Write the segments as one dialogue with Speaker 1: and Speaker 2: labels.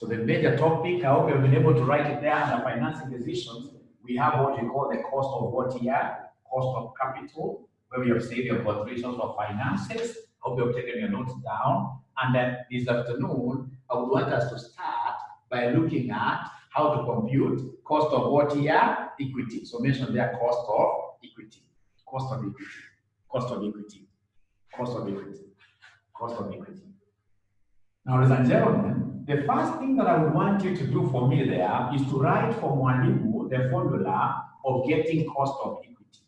Speaker 1: So the major topic, I hope you've been able to write it there under financing decisions. We have what we call the cost of what here, cost of capital, where we have said your considerations of finances. I hope you have taken your notes down. And then this afternoon, I would want us to start by looking at how to compute cost of what here? Equity. So mention there cost of equity, cost of equity, cost of equity, cost of equity, cost of equity. Now, ladies and gentlemen, the first thing that I would want you to do for me there is to write for Mwalimu the formula of getting cost of equity.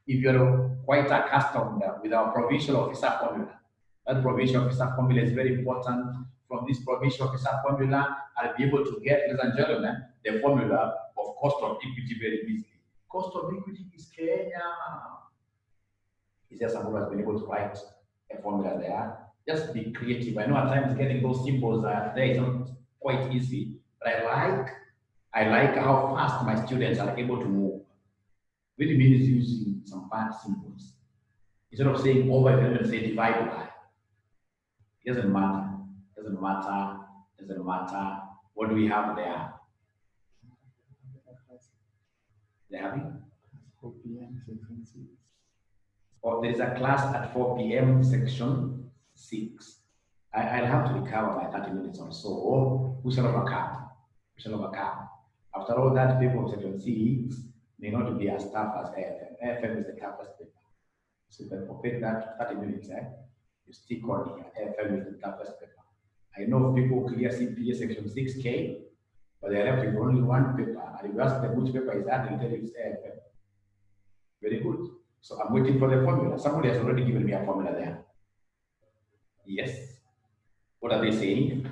Speaker 1: If you're quite accustomed with our provincial officer formula, that provincial officer formula is very important. From this provincial officer formula, I'll be able to get, ladies and gentlemen, the formula of cost of equity very easily. Cost of equity is Kenya. Is there someone who has been able to write a formula there? Just be creative. I know at times getting those symbols there is not quite easy, but I like how fast my students are able to move. Really means using some bad symbols. Instead of saying over, you can even say divide by. It doesn't matter. Doesn't matter. Doesn't matter. What do we have there? They having
Speaker 2: 4 p.m. section 6.
Speaker 1: Or there is a class at 4 p.m. section 6. I'll have to recover by 30 minutes or so. We shall overcome. We shall overcome. After all that, people of section 6 may not be as tough as FM. FM is the toughest paper. So you can forget that 30 minutes, you stick on here. FM is the toughest paper. I know of people who clear CPA section 6K, but they are left with only one paper. And if you ask them which paper is that, they'll tell you it's FM. Very good. So I'm waiting for the formula. Somebody has already given me a formula there. Yes. What are they saying?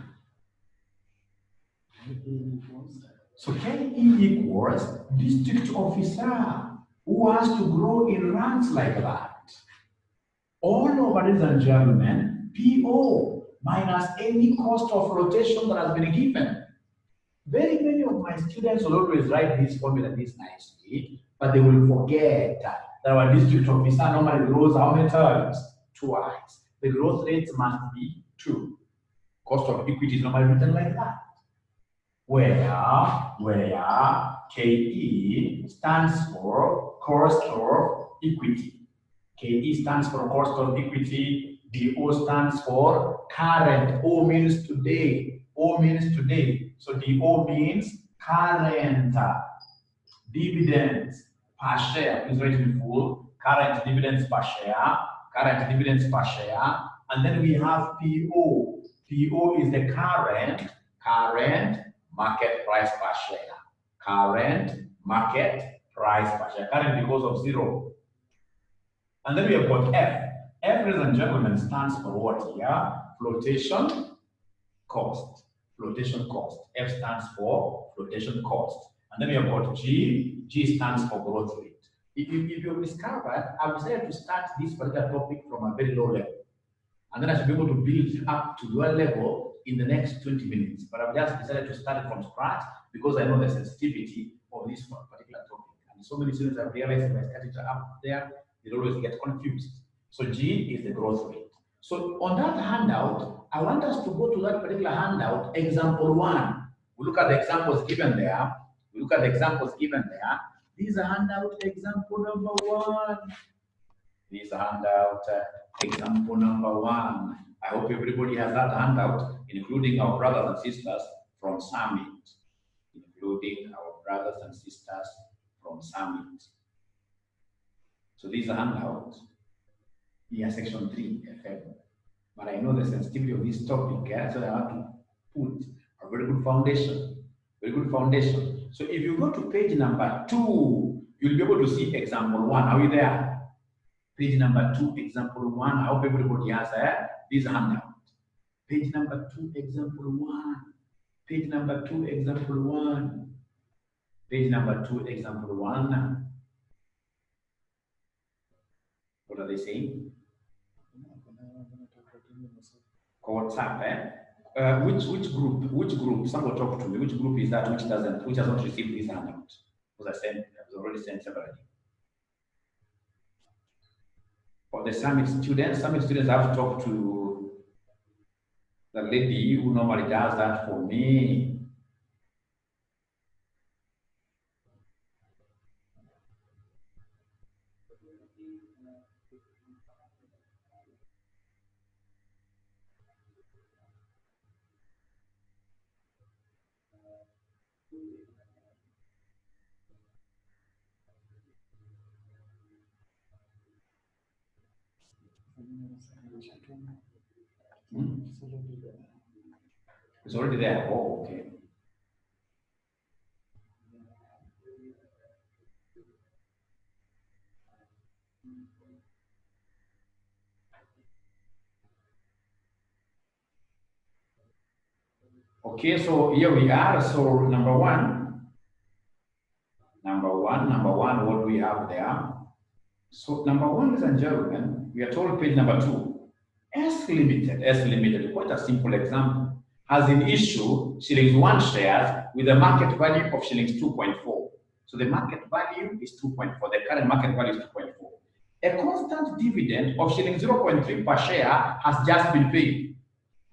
Speaker 1: So KE equals district officer who has to grow in ranks like that. All over, ladies and gentlemen, PO minus any cost of rotation that has been given. Very many of my students will always write this formula this nicely, but they will forget that our district officer normally grows how many times? Twice. The growth rate must be 2. Cost of equity is normally written like that. Where KE stands for cost of equity. KE stands for cost of equity. DO stands for current. O means today. O means today. So DO means current dividends per share. Please write in full. Current dividends per share. Current dividends per share. And then we have PO. PO is the current market price per share. Current market price per share. Current because of 0. And then we have got F. F, ladies and gentlemen, stands for what here? Flotation cost. Flotation cost. F stands for flotation cost. And then we have got G. G stands for growth rate. If you've discovered, I've decided to start this particular topic from a very low level. And then I should be able to build up to your level in the next 20 minutes. But I've just decided to start it from scratch because I know the sensitivity of this particular topic. And so many students have realized if I start it up there, they always get confused. So G is the growth rate. So on that handout, I want us to go to that particular handout, example 1. We look at the examples given there. We look at the examples given there. This is a handout example number 1. This is a handout example number 1. I hope everybody has that handout, including our brothers and sisters from Summit. Including our brothers and sisters from Summit. So this is a handout. Here, section 3, FM. But I know the sensitivity of this topic, so I want to put a very good foundation. Very good foundation. So if you go to page number 2, you'll be able to see example 1. Are you there? Page number 2, example 1. I hope everybody has this handout. Page number 2, example 1. Page number 2, example 1. Page number 2, example 1. What are they saying? WhatsApp, which group? Someone talk to me. Which group is that? Which has not received this handout? Because I was already sent separately. For the Summit students have to talk to The lady who normally does that for me. It's already there. Oh, okay. Okay, so here we are. So number one, what we have there. So number one, ladies and gentlemen, we are told page number 2. S Limited, quite a simple example, has in issue shillings 1 shares with a market value of shillings 2.4. So the market value is 2.4. The current market value is 2.4. A constant dividend of shillings 0.3 per share has just been paid.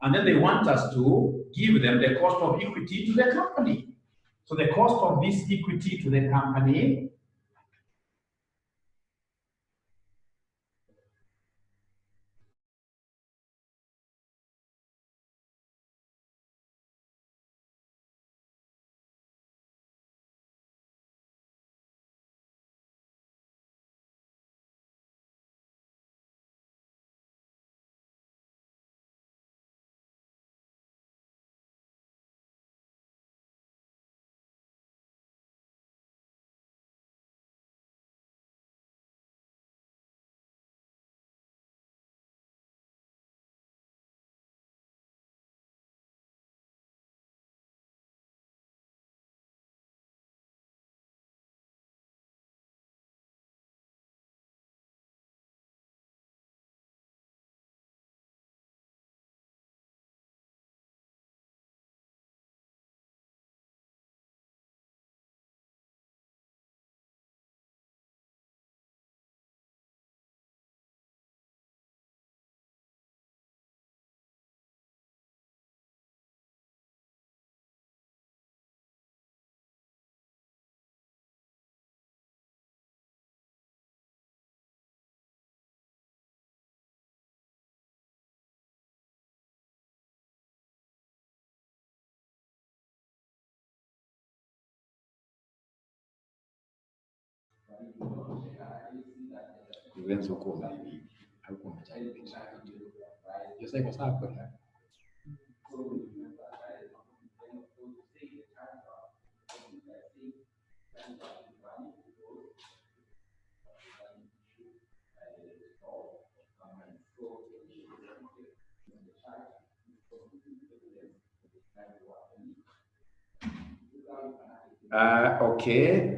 Speaker 1: And then they want us to give them the cost of equity to the company. So the cost of this equity to the company okay.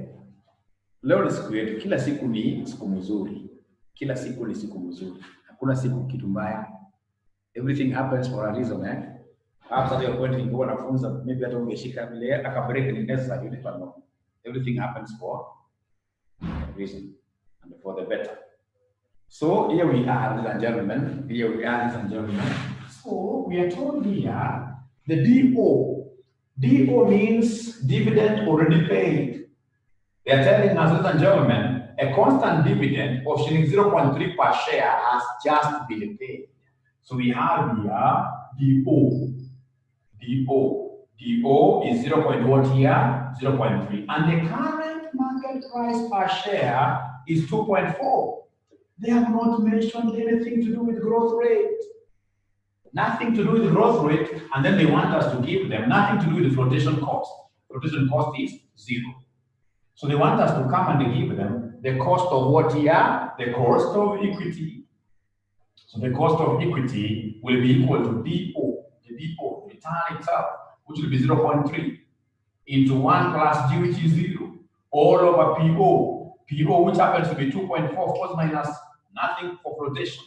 Speaker 1: Leo ni siku yetu, kila siku ni siku mzuri. Kila siku ni siku mzuri. Hakuna siku kitu mbaya. Everything happens for a reason, eh? After the point in wanafunza, maybe hata ungeshika vile akabreak ni necessary, you never know. Everything happens for a reason and for the better. So here we are, ladies and gentlemen. Here we are, ladies and gentlemen. So we are told here the DO. DO means dividend already paid. They are telling us, ladies and gentlemen, a constant dividend of shilling 0.3 per share has just been paid. So we have here DO. DO is 0.1 here, 0.3. And the current market price per share is 2.4. They have not mentioned anything to do with growth rate. Nothing to do with growth rate, and then they want us to give them nothing to do with the flotation cost. Flotation cost is 0. So they want us to come and give them the cost of what here? The cost of equity. So the cost of equity will be equal to DO, the DO, return itself, which will be 0.3 into 1 plus D, which is 0, all over PO. PO, which happens to be 2.4, of course, minus nothing for flotation,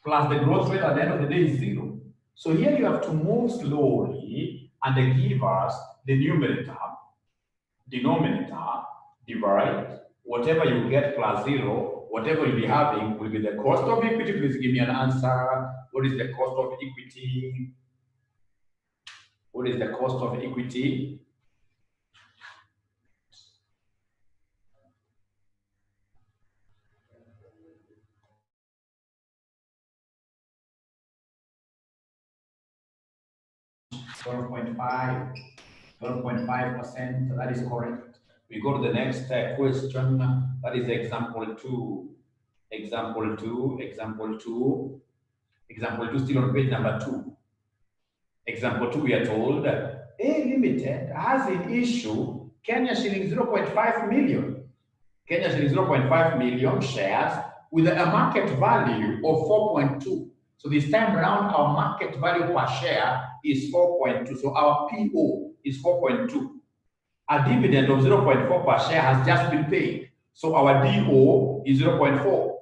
Speaker 1: plus the growth rate at the end of the day is 0. So here you have to move slowly and they give us the numerator, denominator, divide, whatever you get plus 0, whatever you'll be having will be the cost of equity. Please give me an answer. What is the cost of equity? What is the cost of equity? .5%, that is correct. We go to the next question, that is example 2. Example 2, still on page number 2. Example 2, we are told A Limited has in issue Kenya shilling 0.5 million. Kenya shilling 0.5 million shares with a market value of 4.2. So this time around, our market value per share is 4.2. So our PO is 4.2. A dividend of 0.4 per share has just been paid. So our DO is 0.4.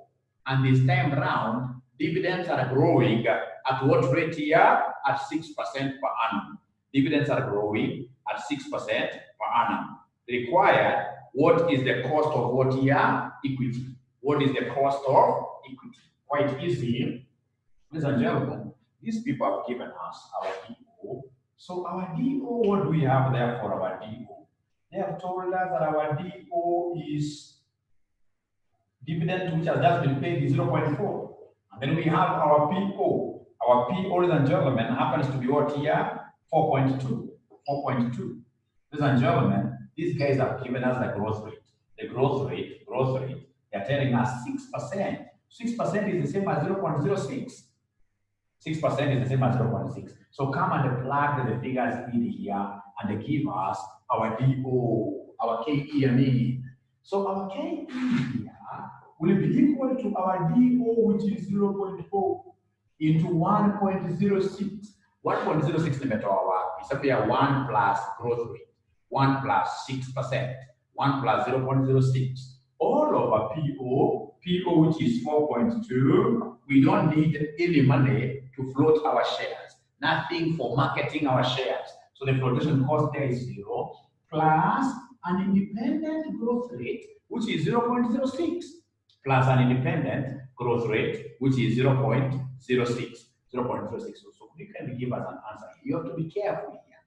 Speaker 1: And this time around, dividends are growing at what rate here? At 6% per annum. Dividends are growing at 6% per annum. Required, what is the cost of what here? Equity. What is the cost of equity? Quite easy. Ladies and gentlemen, these people have given us our DO. So our DO, what do we have there for our DO? They have told us that our DO is dividend which has just been paid is 0.4. And then we have our PO. Our PO, ladies and gentlemen, happens to be what here? 4.2. 4.2. Ladies and gentlemen, these guys have given us the growth rate. The growth rate, they're telling us 6%. 6% is the same as 0.06. 6% is the same as 0.6. So come and plug the figures in here and they give us our DO, our KENYA. So our KENYA will be equal to our DO, which is 0.4 into 1.06. 1.06 limit our is up here 1 plus growth rate, 1 plus 6%, 1 plus 0.06. All over PO which is 4.2, we don't need any money to float our shares. Nothing for marketing our shares. So the flotation cost there is 0 plus an independent growth rate, which is 0.06, plus an independent growth rate, which is 0.06. 0.06. So you can give us an answer. You have to be careful here.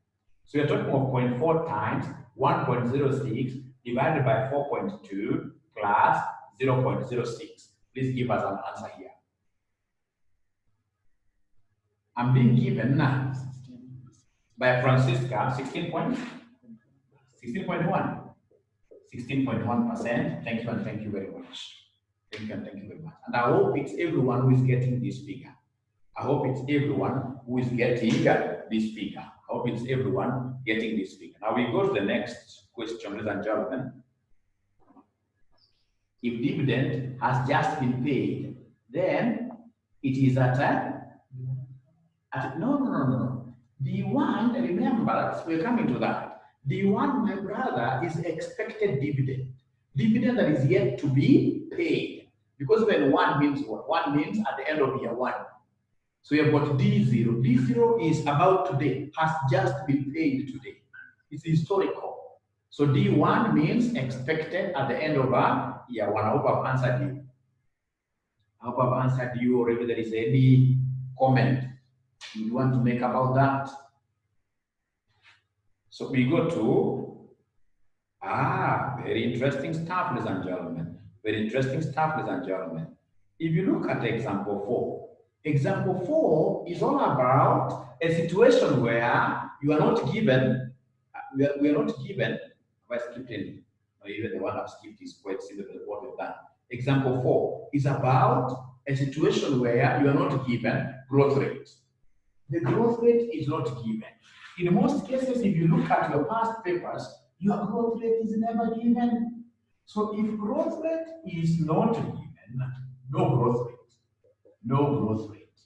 Speaker 1: So you're talking of 0.4 times 1.06 divided by 4.2 plus 0.06. Please give us an answer here. I'm being given by Francisca 16.1. 16.1%. Thank you and thank you very much. Thank you and thank you very much. And I hope it's everyone who is getting this figure. I hope it's everyone who is getting this figure. I hope it's everyone getting this figure. Now we go to the next question, ladies and gentlemen. If dividend has just been paid, then it is at no. D1, remember, we're coming to that. D1, my brother, is expected dividend. Dividend that is yet to be paid. Because when 1 means what? 1 means at the end of year 1. So you have got D0. D0 is about today, has just been paid today. It's historical. So D1 means expected at the end of year 1. I hope I've answered you. I hope I've answered you, or if there is any comment you want to make about that. So we go to, very interesting stuff, ladies and gentlemen. Very interesting stuff, ladies and gentlemen. If you look at example 4, example 4 is all about a situation where you are not given, we are not given, if I skipped any, or even the one I've skipped is quite similar to what we've done. Example 4 is about a situation where you are not given growth rate. The growth rate is not given. In most cases, if you look at your past papers, your growth rate is never given. So if growth rate is not given, no growth rate. No growth rate.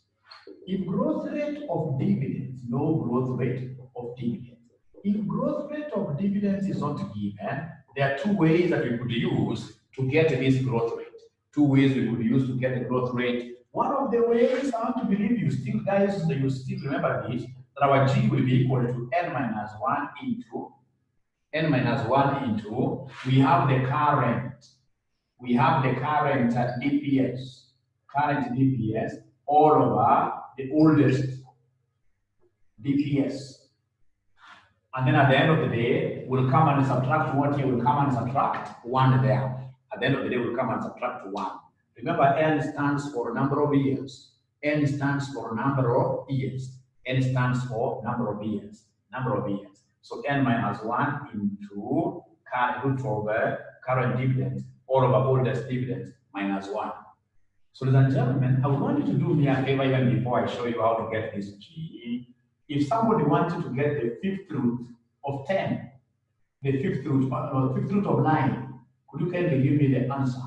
Speaker 1: If growth rate of dividends, no growth rate of dividends. If growth rate of dividends is not given, there are 2 ways that we could use to get this growth rate. 2 ways we could use to get the growth rate. One of the ways, I want to believe you still, guys, you still remember this, that our G will be equal to n minus 1 into, we have the current DPS, all over the oldest DPS. And then at the end of the day, we'll come and subtract what here, we'll come and subtract 1 there. At the end of the day, we'll come and subtract 1. Remember, N stands for number of years. N stands for number of years. N stands for number of years. Number of years. So N minus 1 into root over current dividends, all over oldest dividends, minus 1. So ladies and gentlemen, I would want you to do me a favor even before I show you how to get this G. If somebody wanted to get the 5th root of 10, the 5th root, or the 5th root of 9, could you kindly give me the answer?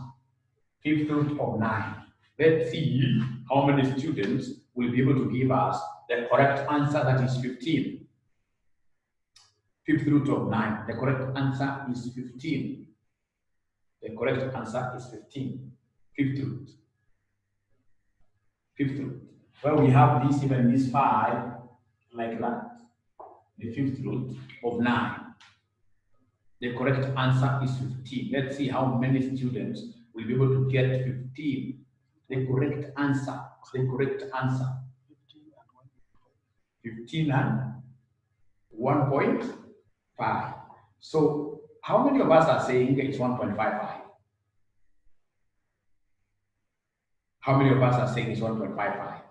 Speaker 1: 5th root of 9. Let's see how many students will be able to give us the correct answer, that is 15. 5th root of 9. The correct answer is 15. The correct answer is 15. 5th root. 5th root. Where we have this, even this 5, like that. The 5th root of 9. The correct answer is 15. Let's see how many students will be able to get 15. The correct answer. The correct answer. 15 and 1.5. So, how many of us are saying it's 1.55? How many of us are saying it's 1.55?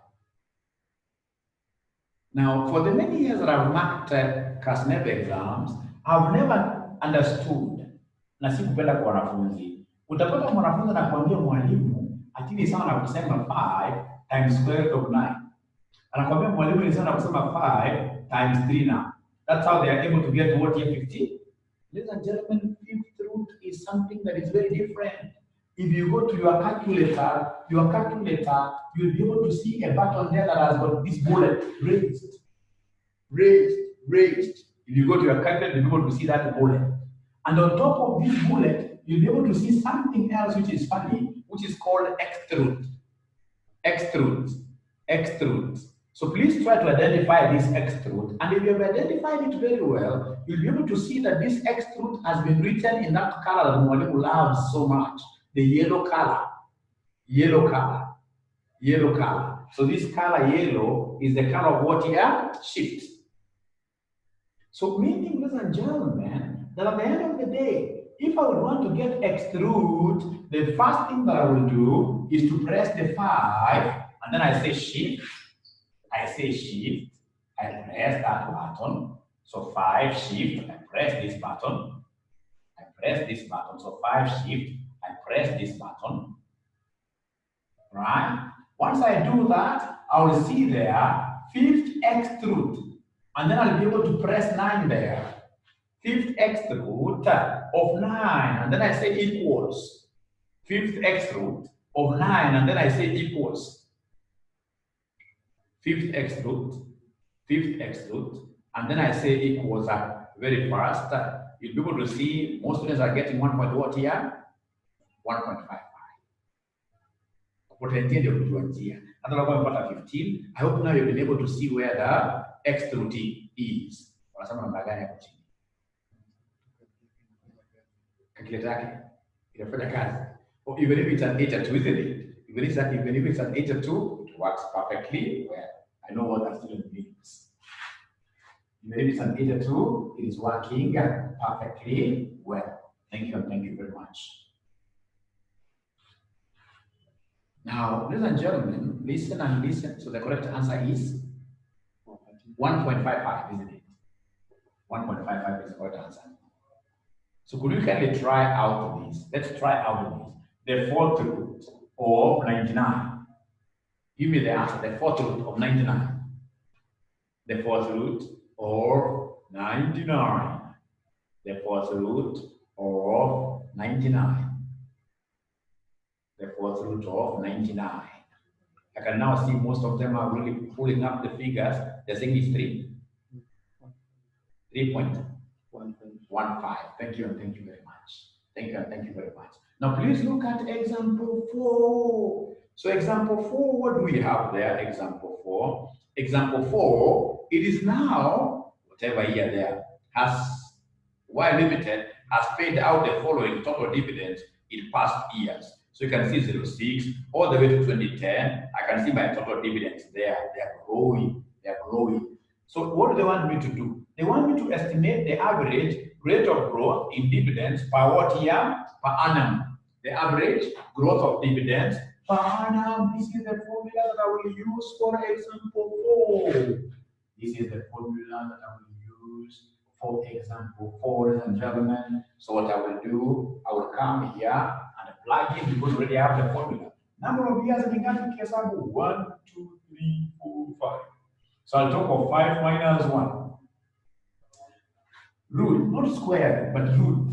Speaker 1: Now, for the many years that I've marked CASNEB exams, I've never understood, na sikupenda kwa wanafunzi. Utapata mwanafunzi anakuambia mwalimu, ati ni sawa na kusema 5 times square root of 9. Anakuambia mwalimu ni sawa na kusema 5 times 3 now. That's how they are able to get to what here 15. Ladies and gentlemen, 5th root is something that is very different. If you go to your calculator, you'll be able to see a button there that has got this bullet raised. If you go to your calculator, you'll be able to see that bullet. And on top of this bullet, you'll be able to see something else which is funny, which is called Xth root. So please try to identify this Xth root. And if you have identified it very well, you'll be able to see that this Xth root has been written in that color that Mwalimu loves so much. The yellow color. So this color yellow is the color of what here? Shift. So meaning, ladies and gentlemen, that at the end of the day, if I would want to get Xth root, the first thing that I will do is to press the 5, and then I say shift. I press that button. So 5 shift, I press this button. So 5 shift, I press this button. Right? Once I do that, I will see there 5th Xth root. And then I'll be able to press 9 there. 5th Xth root of 9. And then I say equals. 5th Xth root of 9. And then I say equals. 5th Xth root. And then I say equals very fast. You'll be able to see most students are getting 1.what here? 1.55. What I did of here. Another 15. I hope now you've been able to see where the Xth root is. Or even if it's an 8 or 2, isn't it? Even if it's an 8 or 2, it works perfectly well. I know what that student means. Even if it's an 8 or 2, it is working perfectly well. Thank you very much. Now, ladies and gentlemen, listen and listen. So the correct answer is 1.55, isn't it? 1.55 is the correct answer. So could you kindly try out this? Let's try out this. The 4th root of 99. Give me the answer. The 4th root of 99. The 4th root of 99. The 4th root of 99. The 4th root of 99. I can now see most of them are really pulling up the figures. They're saying it's 3. 3.15. Thank you and thank you very much. Thank you and thank you very much. Now please look at example 4. So example 4, what do we have there? Example 4. Example 4, it is now, whatever year there, has 𝑦𝒏𝒕𝒂𝒏 has paid out the following total dividends in past years. So you can see 06 all the way to 2010. I can see my total dividends there. They are growing. So what do they want me to do? They want me to estimate the average rate of growth in dividends per what year? Per annum. The average growth of dividends per annum. This is the formula that I will use for example 4. This is the formula that I will use for example 4, ladies and gentlemen. So what I will do, I will come here and plug in because we already have the formula. Number of years in English case 1, 2, 3, 4, 5. So I'll talk of 5 minus 1. Root, not square, but root.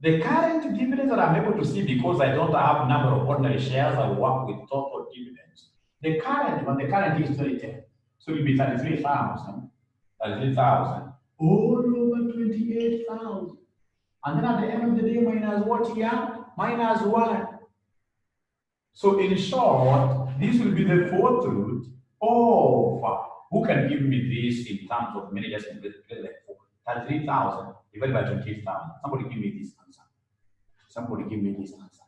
Speaker 1: The current dividends that I'm able to see because I don't have number of ordinary shares, I work with total dividends. The current one, the current is 2010. So it will be 33,000. 33,000. All over 28,000. And then at the end of the day, minus what here? Minus 1. So in short, this will be the fourth root of who can give me this in terms of managers and like 33,000 divided by 28,000. Somebody give me this answer. Somebody give me this answer.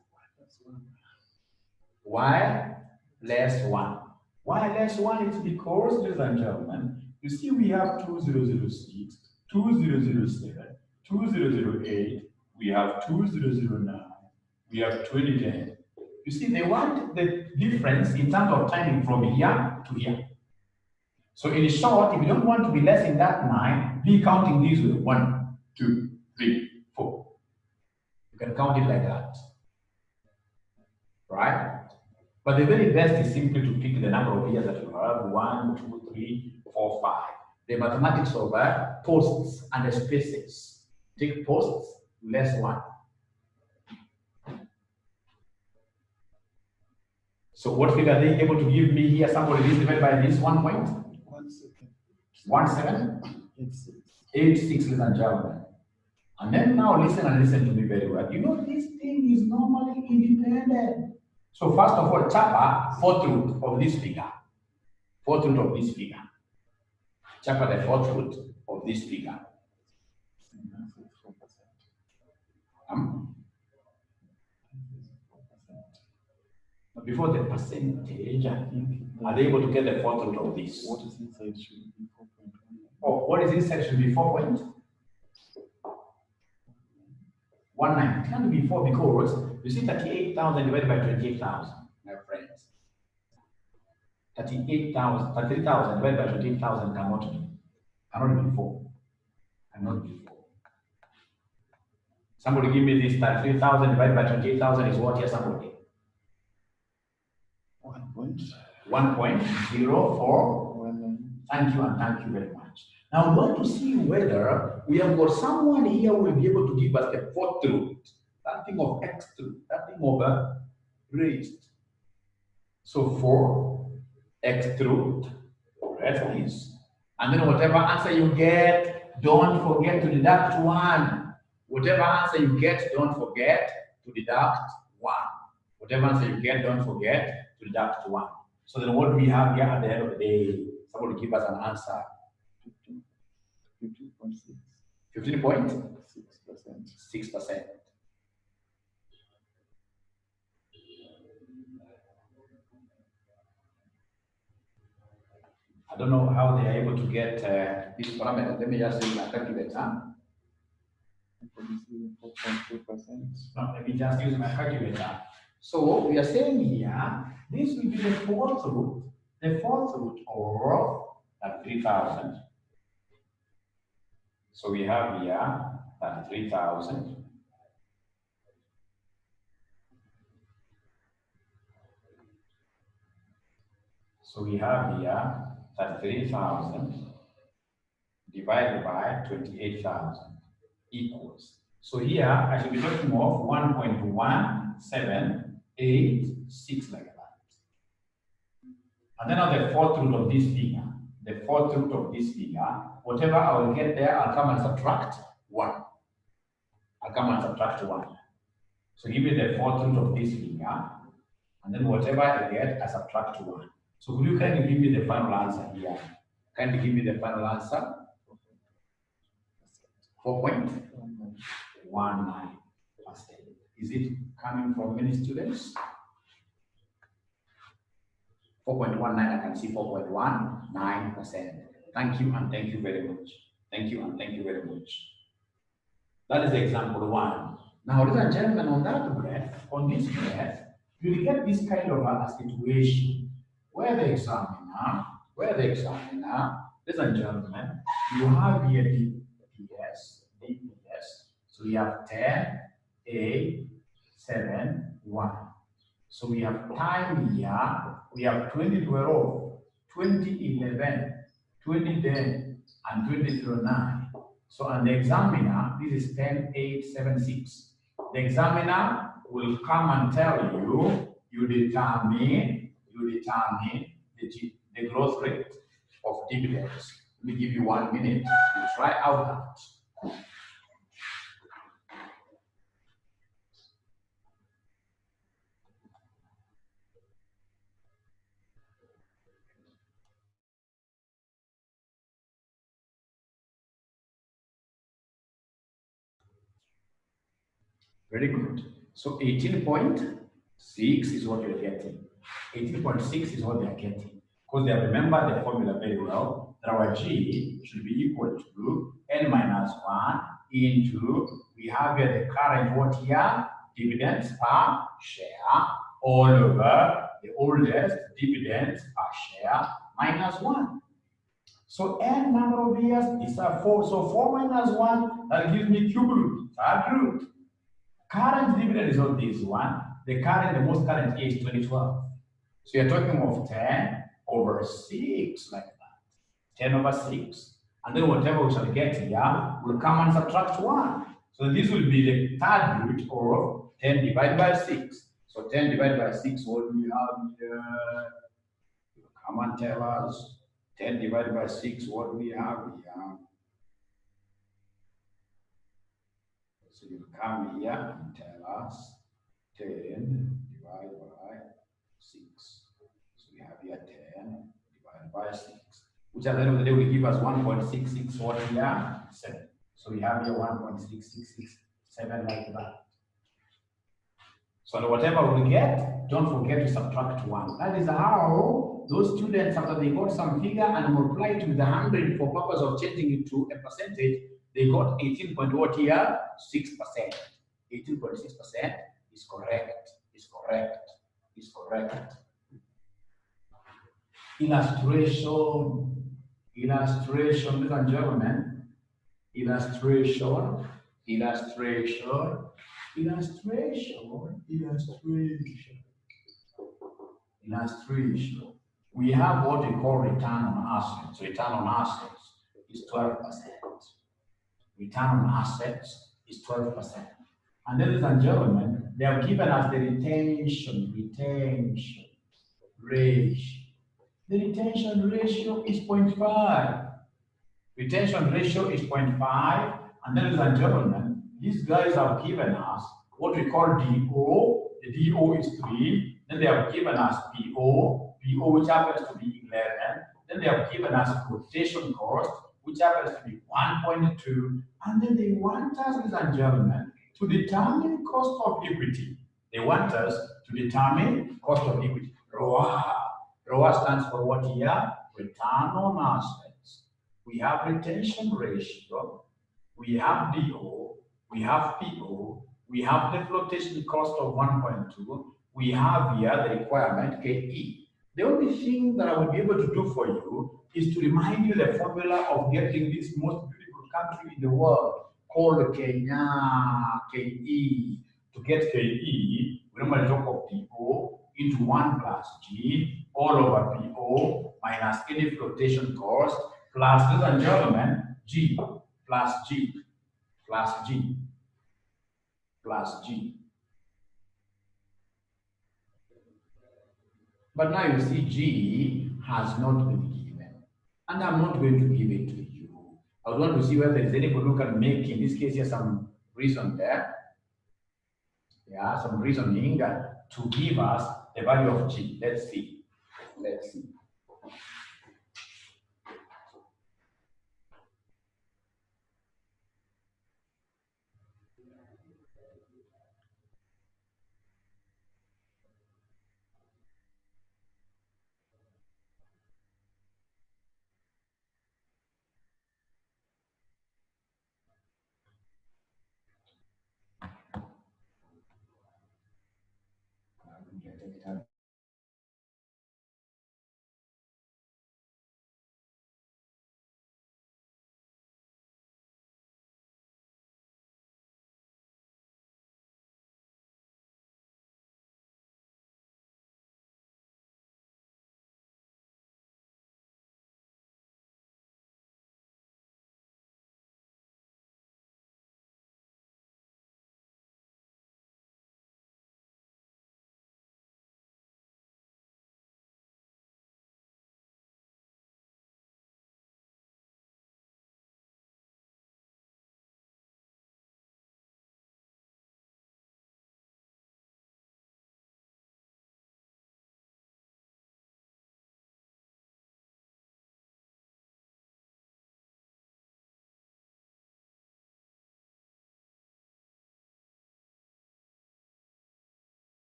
Speaker 1: Why less 1? Why less 1? It's because, ladies and gentlemen, you see we have 2006, 2007, 2008, we have 2009, we have 2010. You see, they want the difference in terms of timing from here to here. So in short, if you don't want to be less in that 9, be counting these with 1, 2, 3, 4. You can count it like that. Right? But the very best is simply to pick the number of years that you have 1, 2, 3, 4, 5. The mathematics of posts and the spaces. Take posts, less 1. So what figure are they able to give me here? Somebody is divided by this 1 point? 17? 86, ladies and gentlemen. And then now listen to me very well. You know, this thing is normally independent. So first of all, chapa fourth root of this figure. Fourth root of this figure. Chapa the fourth root of this figure. Before the percentage, I think, are they able to get the fourth root of this?
Speaker 2: What is inside should be 4.1.
Speaker 1: Oh, what is inside should be 4.19. It can't be 4 because you see 38,000 divided by 28,000, my friends. 33,000 divided by 28,000 cannot be 4. Cannot be 4. Somebody give me this 33,000 divided by 28,000 is what here, somebody? 1.04. Thank you and thank you very much. Now we want to see whether we have got someone here who will be able to give us the fourth root, that thing of x root, that thing of raised. So 4x root, rest is, and then whatever answer you get, don't forget to deduct 1. Whatever answer you get, don't forget to deduct 1. Whatever answer you get, don't forget to deduct 1. So then what do we have here at the end of the day? Somebody give us an answer.
Speaker 2: 15.6.
Speaker 1: 15.6%. I don't know how they are able to get this parameter. Let me just use my calculator.
Speaker 2: 4.2%.
Speaker 1: No, let me just use my calculator. So we are saying here, this will be the fourth root of 3,000. So we have here 3,000. So we have here 33,000 divided by 28,000 equals. So here I should be talking of 1.1786 like that. And then on the fourth root of this figure, whatever I will get there, I'll come and subtract 1. So give me the fourth root of this figure, and then whatever I get, I subtract 1. So could you kindly give me the final answer here? Kindly give me the final answer. 4.19%. Is it coming from many students? 4.19, I can see 4.19%. Thank you and thank you very much. Thank you, and thank you very much. That is example one. Now, ladies and gentlemen, on that graph, on this graph, you will get this kind of a situation where the examiner, ladies and gentlemen, you have here DPS. So we have 10, 8, 7, 1. So we have time here, we have 2012, 2011, 2010, and 2009. So on the examiner, this is 10.876. The examiner will come and tell you, you determine the growth rate of dividends. Let me give you 1 minute to try out that. Very good. So 18.6 is what you're getting. 18.6 is what they're getting. Because they have remembered the formula very well, that our G should be equal to n minus 1 into, we have here the current what here, dividends per share, all over the oldest dividends per share minus 1. So n number of years is 4. So 4 minus 1, that gives me cube root, third root. Current dividend is not this one. The most current year is 2012. So you're talking of 10 over 6 like that. 10 over 6. And then whatever we shall get here will come and subtract 1. So this will be the third root of 10 divided by 6. So 10 divided by 6, what do we have here? Come and tell us. 10 divided by 6, what do we have here? So you come here and tell us 10 divided by 6. So we have here 10 divided by 6, which at the end of the day will give us 1.667 what here? 7. So we have here 1.6667 like that. So whatever we get, don't forget to subtract 1. That is how those students, after they got some figure and multiplied it with 100 for purpose of changing it to a percentage, they got 18 point what here? 6%. 18.6% is correct. Is correct. Illustration, ladies and gentlemen. Illustration. We have what we call return on assets. Return on assets is 12%. Return on assets is 12%. And ladies and gentlemen, they have given us the retention ratio. The retention ratio is 0.5. Retention ratio is 0.5. And ladies and gentlemen, these guys have given us what we call DO. The DO is 3. Then they have given us PO, which happens to be 11. Then they have given us quotation cost, which happens to be 1.2. And then they want us, ladies and gentlemen, to determine cost of equity. They want us to determine cost of equity. ROA. ROA stands for what here? Return on assets. We have retention ratio. We have DO. We have PO. We have the flotation cost of 1.2. We have here the requirement KE. The only thing that I will be able to do for you is to remind you the formula of getting this most beautiful country in the world called Kenya, KE. To get KE, we normally talk of PO into 1 plus G all over PO minus any flotation cost plus, ladies and gentlemen, G plus G plus G plus G. But now you see G has not been given. And I'm not going to give it to you. I would want to see whether there is anybody who can make, in this case, here some reason there. Yeah, some reasoning to give us the value of G. Let's see.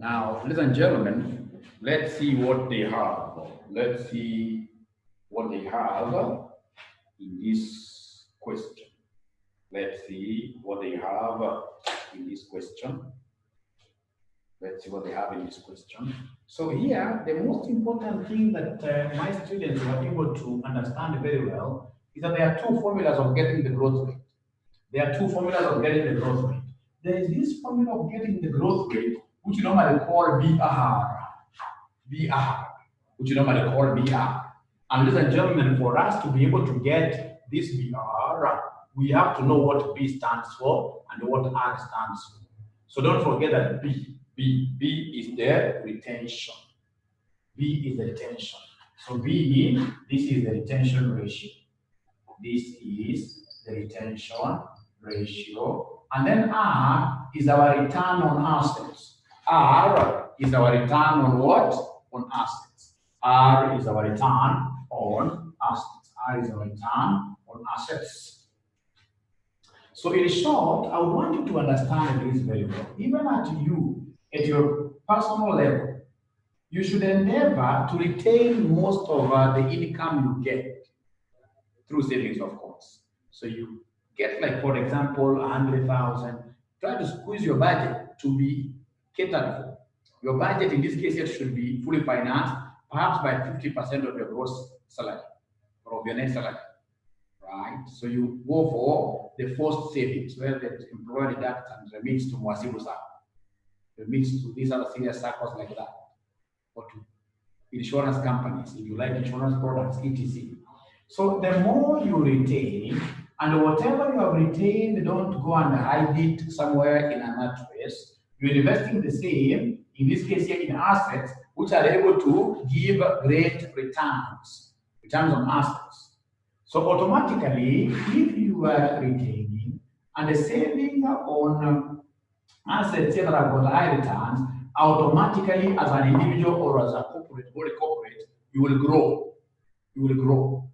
Speaker 1: Now, ladies and gentlemen, let's see what they have. Let's see what they have in this question. Let's see what they have in this question. Let's see what they have in this question. So here, the most important thing that my students were able to understand very well is that there are two formulas of getting the growth rate. There are two formulas of getting the growth rate. There is this formula of getting the growth rate, which you normally call BR, which you normally call BR. And ladies and gentlemen, for us to be able to get this BR, we have to know what B stands for and what R stands for. So don't forget that B is the retention. B is the retention. So B, this is the retention ratio. This is the retention ratio. And then R is our return on assets. R is our return on what? On assets. R is our return on assets. R is our return on assets. So in short, I would want you to understand this very well. Even at your personal level, you should endeavor to retain most of the income you get through savings, of course. So you get, like, for example, 100,000, try to squeeze your budget to be catered for. Your budget in this case here should be fully financed, perhaps by 50% of your gross salary or of your net salary, right? So you go for the forced savings, where the employer deducts and remits to 𝒖𝒂𝒚 𝑰𝒏𝒕𝒂𝒌𝒆, remits to these other serious circles like that, or to insurance companies, if you like insurance products, etc. So the more you retain, and whatever you have retained, don't go and hide it somewhere in a mattress. You're investing the same, in this case here, in assets, which are able to give great returns on assets. So automatically, if you are retaining and saving on assets that have got high returns, automatically as an individual or as a corporate, you will grow. You will grow.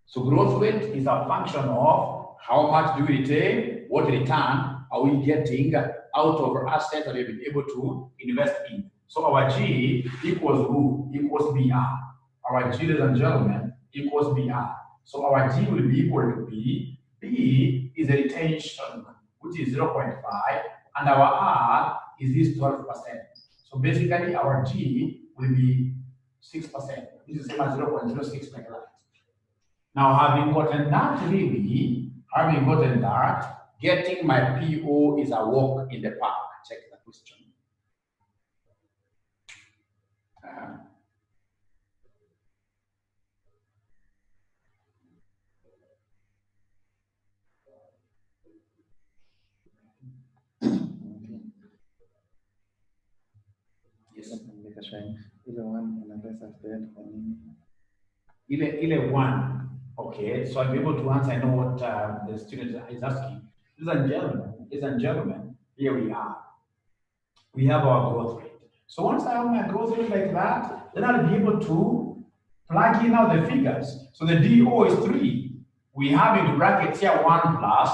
Speaker 1: So growth rate is a function of how much do we retain, what return are we getting out of assets that we've been able to invest in. So our G equals who? Equals BR. Our G, ladies and gentlemen, equals BR. So our G will be equal to B. B is a retention, which is 0.5, and our R is this 12%. So basically our G will be 6%. This is the same as 0.06 like that. Now, having gotten that, getting my PO is a walk in the park. Check the question. Yes. Ile one. Okay, so I'll be able to answer. I know what the student is asking. Ladies and gentlemen, here we are. We have our growth rate. So once I have my growth rate like that, then I'll be able to plug in now the figures. So the DO is 3. We have into brackets here 1 plus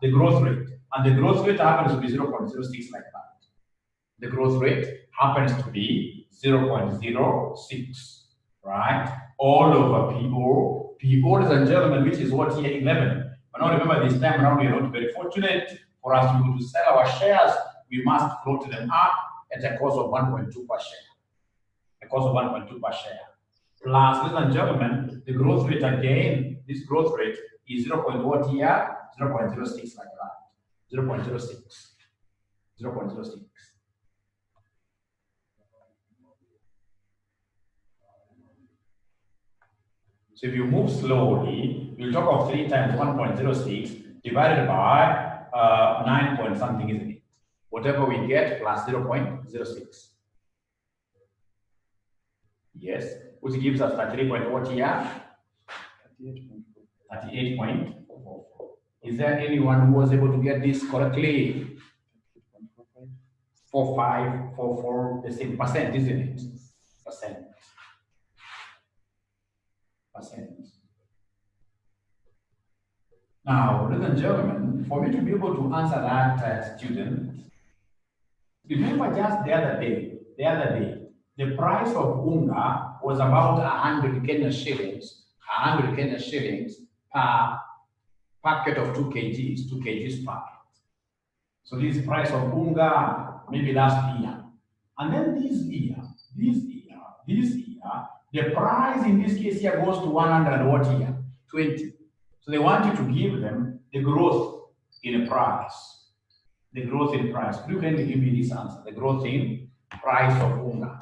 Speaker 1: the growth rate. And the growth rate happens to be 0.06 like that. The growth rate happens to be 0.06, right? All over PO. PO, ladies and gentlemen, which is what here, 11. But now remember, this time around, we are not very fortunate. For us to be able to sell our shares, we must float them up at a cost of 1.2 per share. A cost of 1.2 per share. Plus, ladies and gentlemen, the growth rate again, this growth rate is 0.what here? 0.06 like that. 0.06. 0.06. So if you move slowly, you'll talk of 3 times 1.06 divided by 9 point something, isn't it? Whatever we get plus 0.06. Yes, which gives us 33.what here? 38.44. Is there anyone who was able to get this correctly? 4544, the same percent, isn't it? Percent. Now, ladies and gentlemen, for me to be able to answer that student, remember just the other day, the price of unga was about 100 Kenya shillings, 100 Kenya shillings per packet of 2 kgs, 2 kgs packet. So this is price of unga maybe last year. And then this year, the price in this case here goes to 100 what year? 20. So they want you to give them the growth in a price. The growth in price. You can give me this answer. The growth in price of unga.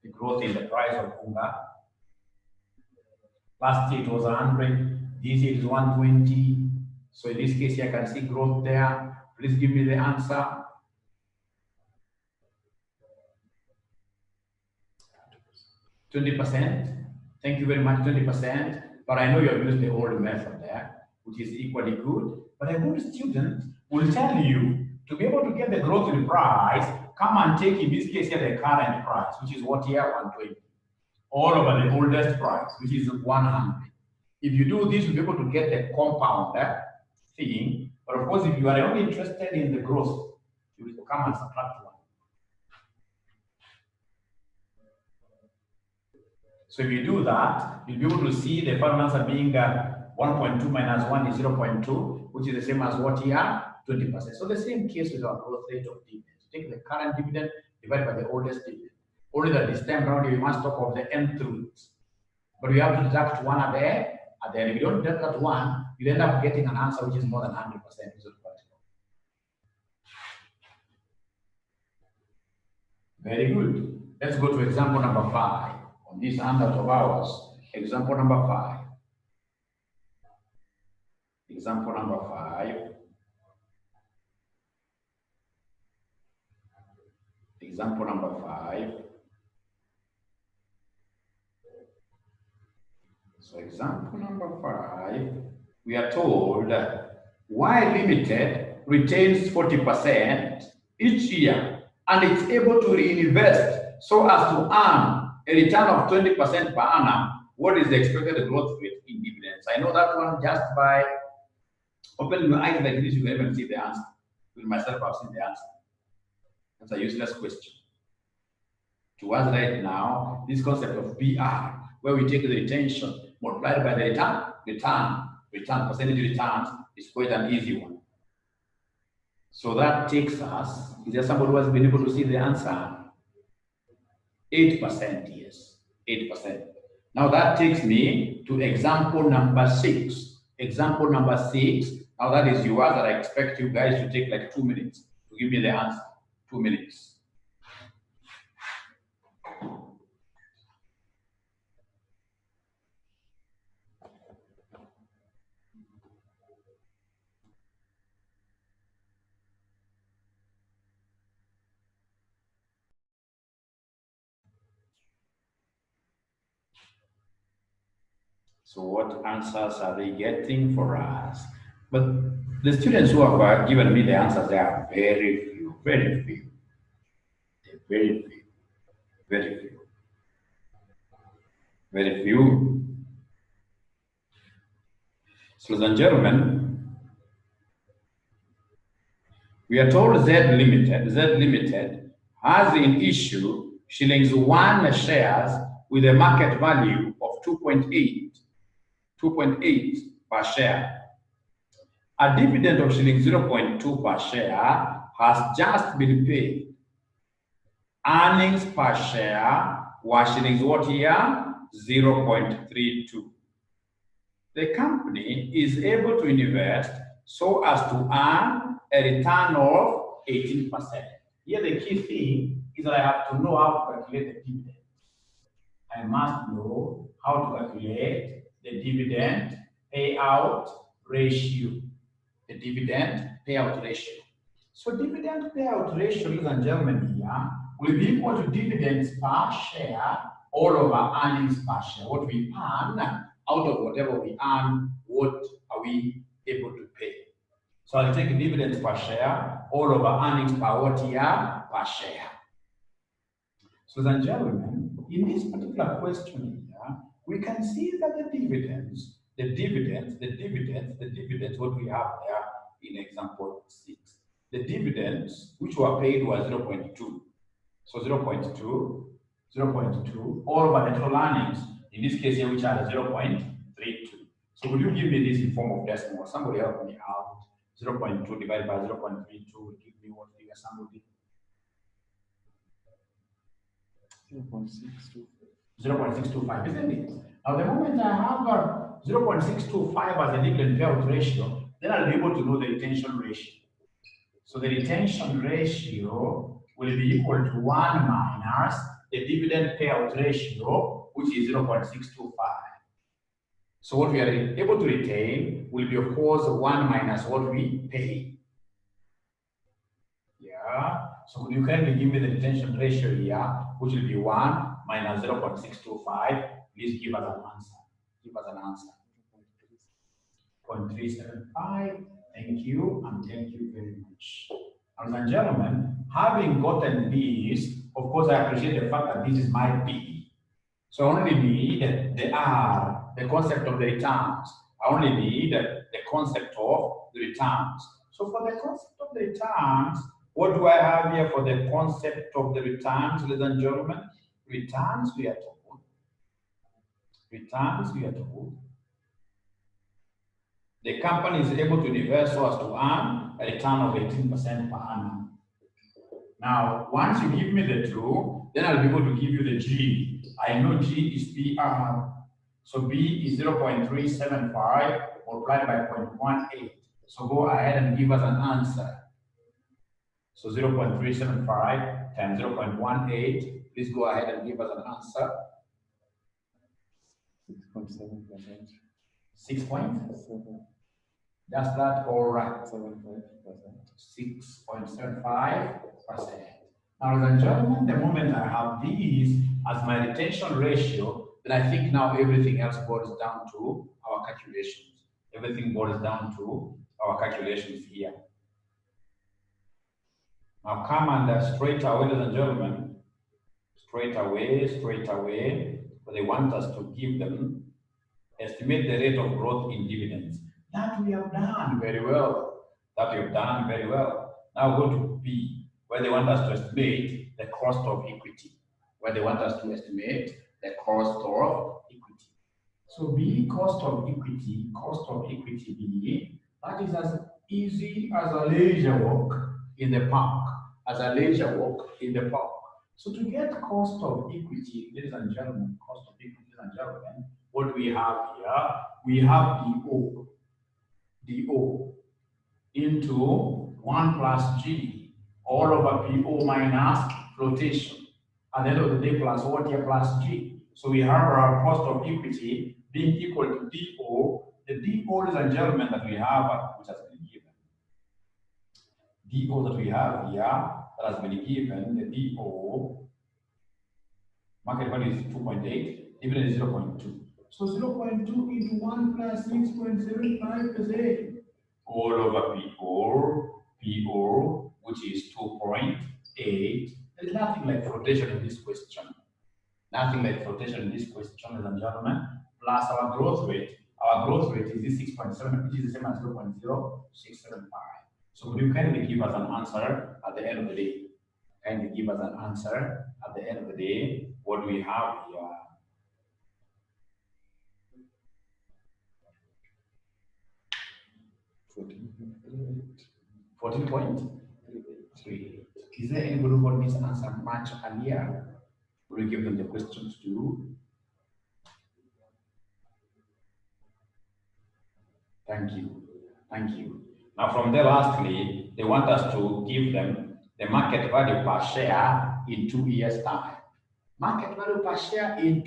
Speaker 1: The growth in the price of unga. Last year it was 100. This year it is 120. So in this case here I can see growth there. Please give me the answer. %. Thank you very much, 20%. But I know you have used the old method there, which is equally good. But a good student will tell you to be able to get the growth in price, come and take in this case here the current price, which is what here 120. All over the oldest price, which is 100. If you do this, you'll be able to get the compound thing. But of course, if you are only interested in the growth, you will come and subtract 1. So if you do that, you'll be able to see the final answer being 1.2 minus 1 is 0.2, which is the same as what here? 20%. So the same case with our growth rate of dividends. Take the current dividend divided by the oldest dividend. Only that this time around, we must talk of the nth root. But we have to deduct 1 at the end. If you don't deduct that 1, you end up getting an answer which is more than 100%. Very good. Let's go to example number 5. on this handout of ours, example number 5. Example number 5. Example number 5. So example number 5, we are told Y Limited retains 40% each year and it's able to reinvest so as to earn a return of 20% per annum. What is the expected growth rate in dividends? I know that one just by opening your eyes like this, you can even see the answer. With myself, I've seen the answer. That's a useless question. To us right now, this concept of PR, where we take the retention multiplied by the return, percentage returns is quite an easy one. So that takes us, is there somebody who has been able to see the answer? 8%, yes, 8%. Now that takes me to example number 6. Example number 6, now that is yours, that I expect you guys to take like 2 minutes to give me the answer. 2 minutes. So what answers are they getting for us? But the students who have given me the answers, they are very few, very few. They're very few, very few, very few. So, ladies and gentlemen, we are told Z Limited has in issue shillings 1 shares with a market value of 2.8 per share. A dividend of shillings 0.2 per share has just been paid. Earnings per share were shillings what here? 0.32. The company is able to invest so as to earn a return of 18%. Here the key thing is that I have to know how to calculate the dividend. I must know how to calculate the dividend payout ratio. The dividend payout ratio. So dividend payout ratio, ladies and gentlemen, here will be equal to dividends per share all over earnings per share. What we earn out of whatever we earn, what are we able to pay? So I'll take dividends per share all over earnings per what year? Per share. So ladies and gentlemen, in this particular question here, we can see that the dividends, what we have there in example 6. The dividends which were paid were 0.2. So 0.2 all over the total earnings, in this case here, which are 0.32. So will you give me this in form of decimal? Somebody help me out. 0.2 divided by 0.32 will give me what figure, somebody? 0.625, isn't it? Now the moment I have 0.625 as a dividend payout ratio, then I'll be able to know the retention ratio. So the retention ratio will be equal to 1 minus the dividend payout ratio, which is 0.625. So what we are able to retain will be, of course, 1 minus what we pay. Yeah. So you kindly give me the retention ratio here, which will be 1 minus 0.625. Please give us an answer. Give us an answer. 0.375. Thank you, and thank you very much. Ladies and gentlemen, having gotten this, of course, I appreciate the fact that this is my P. So I only need the R, the concept of the returns. I only need the concept of the returns. So for the concept of the returns, what do I have here for the concept of the returns, ladies and gentlemen? Returns, we are told. Returns, we are told. The company is able to invest so as to earn a return of 18% per annum. Now, once you give me the 2, then I'll be able to give you the G. I know G is PR. So B is 0.375 multiplied by 0.18. So go ahead and give us an answer. So 0.375 times 0.18. Please go ahead and give us an answer.
Speaker 2: 6.7%.
Speaker 1: 6 point?
Speaker 2: 7.
Speaker 1: Just that or
Speaker 2: 7.5%.
Speaker 1: 6.75%. Now, ladies and gentlemen, the moment I have these as my retention ratio, then I think now everything else boils down to our calculations. Everything boils down to our calculations here. Now come and straight away, ladies and gentlemen, straight away, but they want us to give them, estimate the rate of growth in dividends. That we have done very well. Now go to B, where they want us to estimate the cost of equity. So B, cost of equity B, that is as easy as a leisure walk in the park. So to get cost of equity, ladies and gentlemen, what we have here, we have DO into 1 plus G all over PO minus flotation. At the end of the day, plus what here plus G. So we have our cost of equity being equal to DO. The DO, ladies and gentlemen, that we have, which has been given. DO that we have here, that has been given, the DO, market value is 2.8, dividend is 0.2. So 0.2 into 1 plus 6.75%. All over PO, which is 2.8. There's nothing like flotation in this question. Ladies and gentlemen, plus our growth rate. Our growth rate is this 6.7, which is the same as 0.0675. So would you kindly give us an answer at the end of the day? What do we have here? 14.38. Is there anybody who got this answer much earlier? Will you give them the questions to do? Thank you. Now from there, lastly, they want us to give them the market value per share in 2 years' time. The market value per share in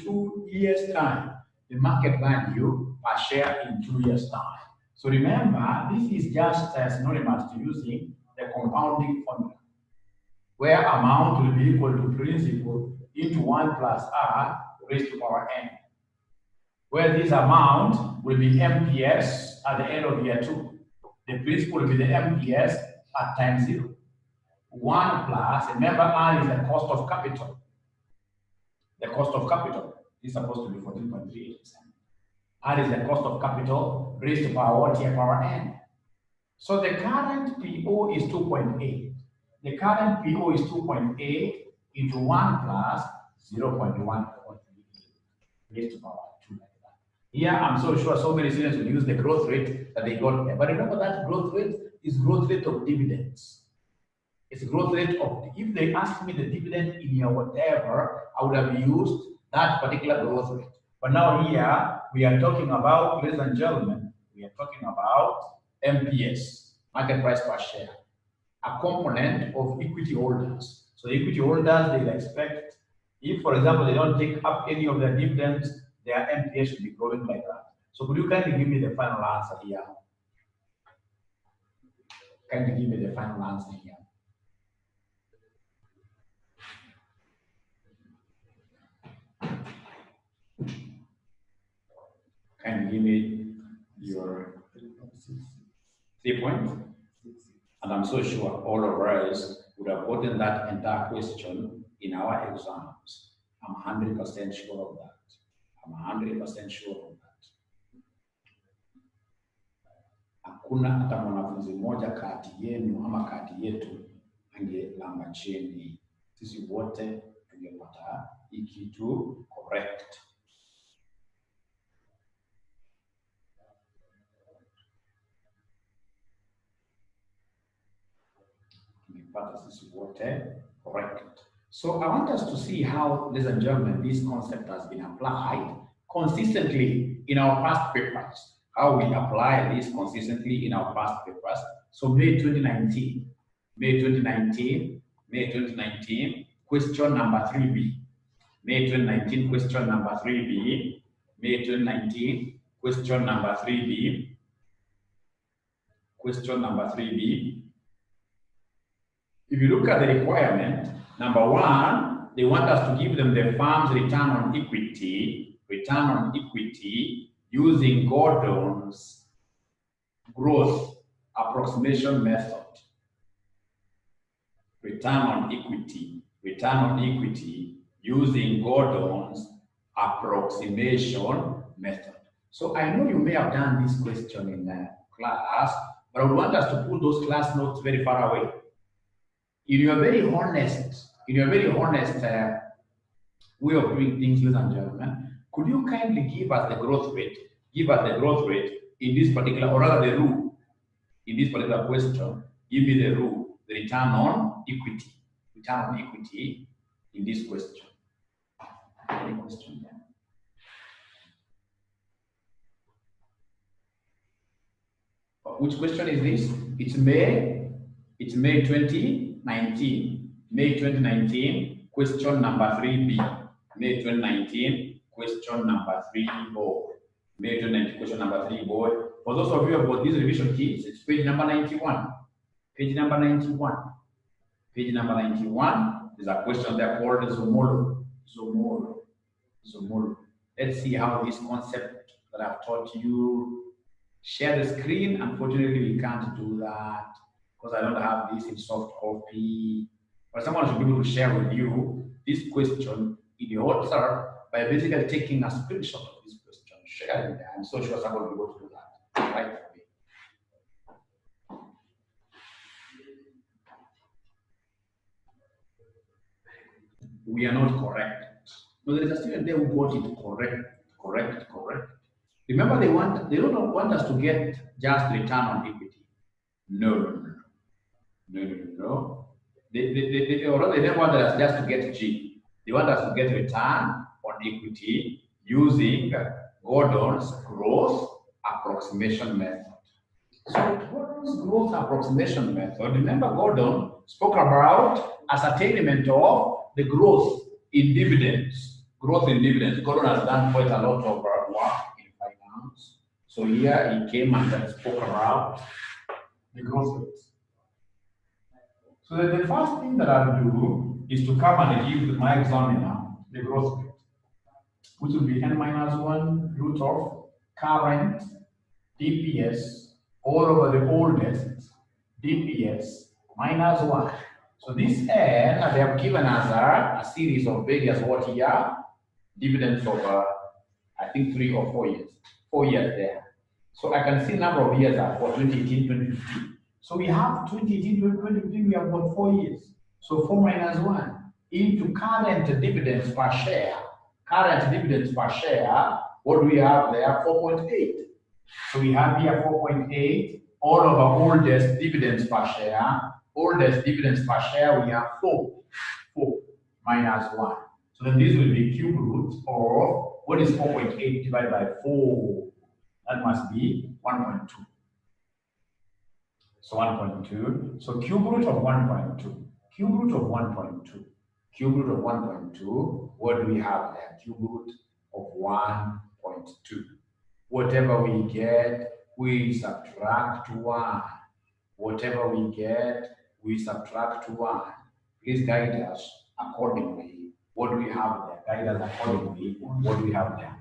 Speaker 1: 2 years' time. So remember, this is just synonymous to using the compounding formula, where amount will be equal to principal into 1 plus r raised to power n, where this amount will be MPS at the end of year 2. The principal will be the MPS at time 0. 1 plus, remember R is the cost of capital. The cost of capital is supposed to be 14.38%. R is the cost of capital raised to power what here? Power n. So the current PO is 2.8. The current PO is 2.8 into 1 plus 0.1 raised to power 2 like that. Here, I'm so sure so many students will use the growth rate that they got there. But remember that growth rate is growth rate of dividends. It's a growth rate of, if they asked me the dividend in year whatever, I would have used that particular growth rate. But now here, we are talking about, ladies and gentlemen, MPS, market price per share, a component of equity holders. So equity holders, they expect, if, for example, they don't take up any of their dividends, their MPS should be growing like that. So could you kindly give me the final answer here? Can you give me your 3 points? And I'm so sure all of us would have gotten that entire question in our exams. I'm 100% sure of that. Hakuna hata mwanafunzi mmoja kati yenu ama kati yetu angelamba chini. Sisi wote tungepata hii kitu correct. Correct. So I want us to see how, ladies and gentlemen, this concept has been applied consistently in our past papers. How we apply this consistently in our past papers. So May 2019, question number 3B. May 2019, question number 3B. May 2019, question number 3B. Question number 3B. If you look at the requirement, number 1, they want us to give them the firm's return on equity using Gordon's growth approximation method. Return on equity using Gordon's approximation method. So I know you may have done this question in class, but I would want us to put those class notes very far away. In your very honest way of doing things, ladies and gentlemen, could you kindly give us the growth rate? Give us the growth rate in this particular, or rather the rule in this particular question. Give me the rule, the return on equity in this question. Any question there? Which question is this? It's May 2019. May 2019, question number 3B. May 2019, question number 3 board. May 2019, question number 3 board. For those of you who have got these revision keys, it's page number 91. Page number 91. Page number 91 is a question there called Zomolo. Let's see how this concept that I've taught you. Share the screen. Unfortunately, we can't do that because I don't have this in soft copy. But someone should be able to share with you this question in the WhatsApp by basically taking a screenshot of this question, sharing it. I'm so sure someone will be able to do that right away. We are not correct. No, there is a student there who got it correct. Remember, they don't want us to get just return on equity. No. They don't want us just to get G. They want us to get return on equity using Gordon's growth approximation method. So Gordon's growth approximation method, remember Gordon spoke about ascertainment of the growth in dividends. Gordon has done quite a lot of work in finance. So here he came and spoke about the growth rate. So the first thing that I'll do is to come and give my examiner the growth rate, which will be n-1 root of current DPS all over the oldest DPS minus 1. So this n, they have given us a series of various what here? Dividends over, I think 3 or 4 years. 4 years there. So I can see number of years are for 2018, 2015. So we have 2018, 2015, we have got 4 years. So 4 minus 1 into current dividends per share. Current dividends per share, what do we have there? 4.8. So we have here 4.8 all over oldest dividends per share. Oldest dividends per share, we have 4 minus 1. So then this will be cube root of, what is 4.8 divided by 4? That must be 1.2. So 1.2. So cube root of 1.2. Cube root of 1.2. Cube root of 1.2. What do we have there? Cube root of 1.2. Whatever we get, we subtract 1. Whatever we get, we subtract 1. Please guide us accordingly. What do we have there? Guide us accordingly. What do we have there?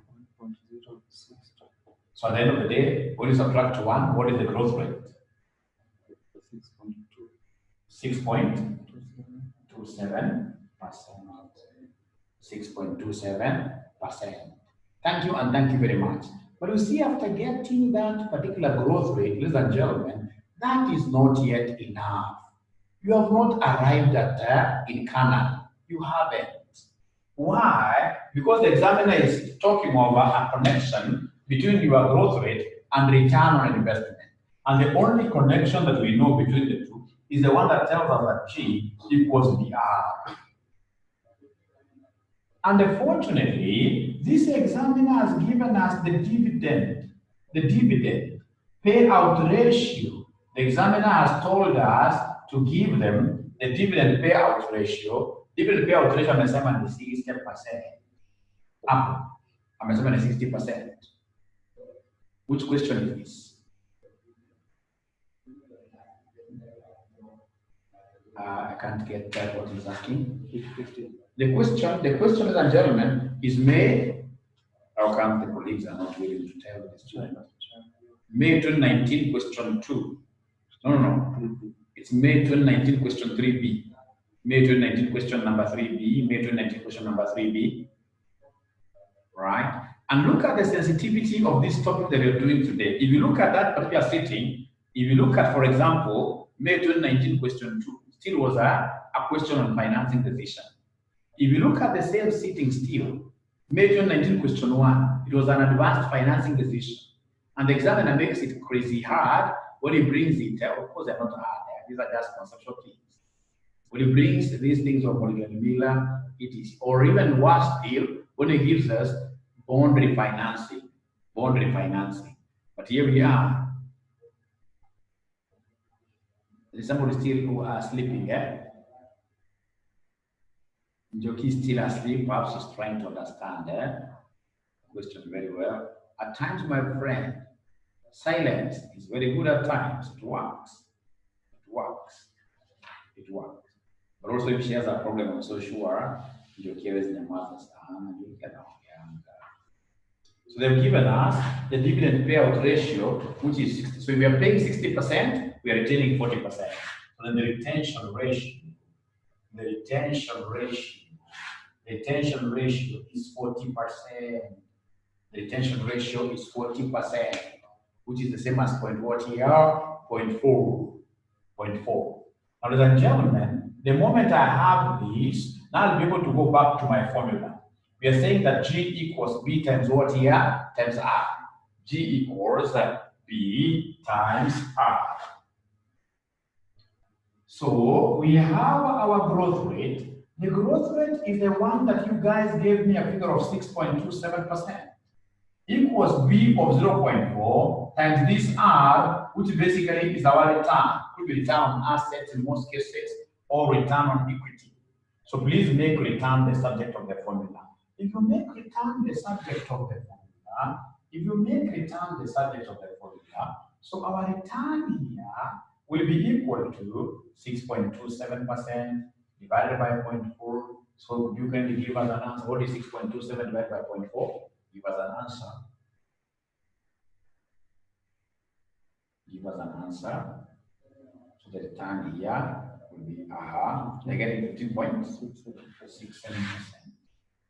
Speaker 1: So at the end of the day, when you subtract 1, what is the growth rate? 6.27%. 6.27%. Thank you and thank you very much. But you see, after getting that particular growth rate, ladies and gentlemen, that is not yet enough. You have not arrived at in Canaan. You haven't. Why? Because the examiner is talking about a connection between your growth rate and return on investment. And the only connection that we know between the two is the one that tells us that G equals BR. And unfortunately, this examiner has given us the dividend payout ratio. The examiner has told us to give them the dividend payout ratio. Dividend payout ratio amesema ni 60%. Hapo amesema ni 60%. Which question is this? I can't get what he's asking.
Speaker 2: 50.
Speaker 1: The question, ladies and gentlemen, is May. How come the colleagues are not willing to tell this student? May 2019, question 2. No. It's May 2019, question 3B. May 2019, question number 3B. May 2019, question number 3B. Right? And look at the sensitivity of this topic that we're doing today. If you look at that particular sitting, if you look at, for example, May 2019, question 2, still was a question on financing decision. If you look at the same sitting still, May 2019, question 1, it was an advanced financing decision. And the examiner makes it crazy hard when he brings it. Of course, they're not hard. These are just conceptual things. When he brings these things of Miller, it is, or even worse still, when he gives us bond refinancing. But here we are. There's somebody still who are sleeping, Njoki is still asleep, perhaps he's trying to understand question very well. At times, my friend, silence is very good at times. It works. But also if she has a problem, I'm so sure Njoki is in the mother's and you can So they've given us the dividend payout ratio, which is 60. So if we are paying 60%, we are retaining 40%. So then the retention ratio is 40%. The retention ratio is 40%, which is the same as 0.4. Now, ladies and gentlemen, the moment I have this, now I'll be able to go back to my formula. We are saying that G equals B times what here? Times R. G equals B times R. So we have our growth rate. The growth rate is the one that you guys gave me a figure of 6.27%. Equals B of 0.4 times this R, which basically is our return. Could be return on assets in most cases, or return on equity. So please make return the subject of the formula. If you make return the subject of the formula, so our return here will be equal to 6.27% divided by 0.4. So you can give us an answer. What is 6.27 divided by 0.4? Give us an answer. So the return here will be again 15.67%.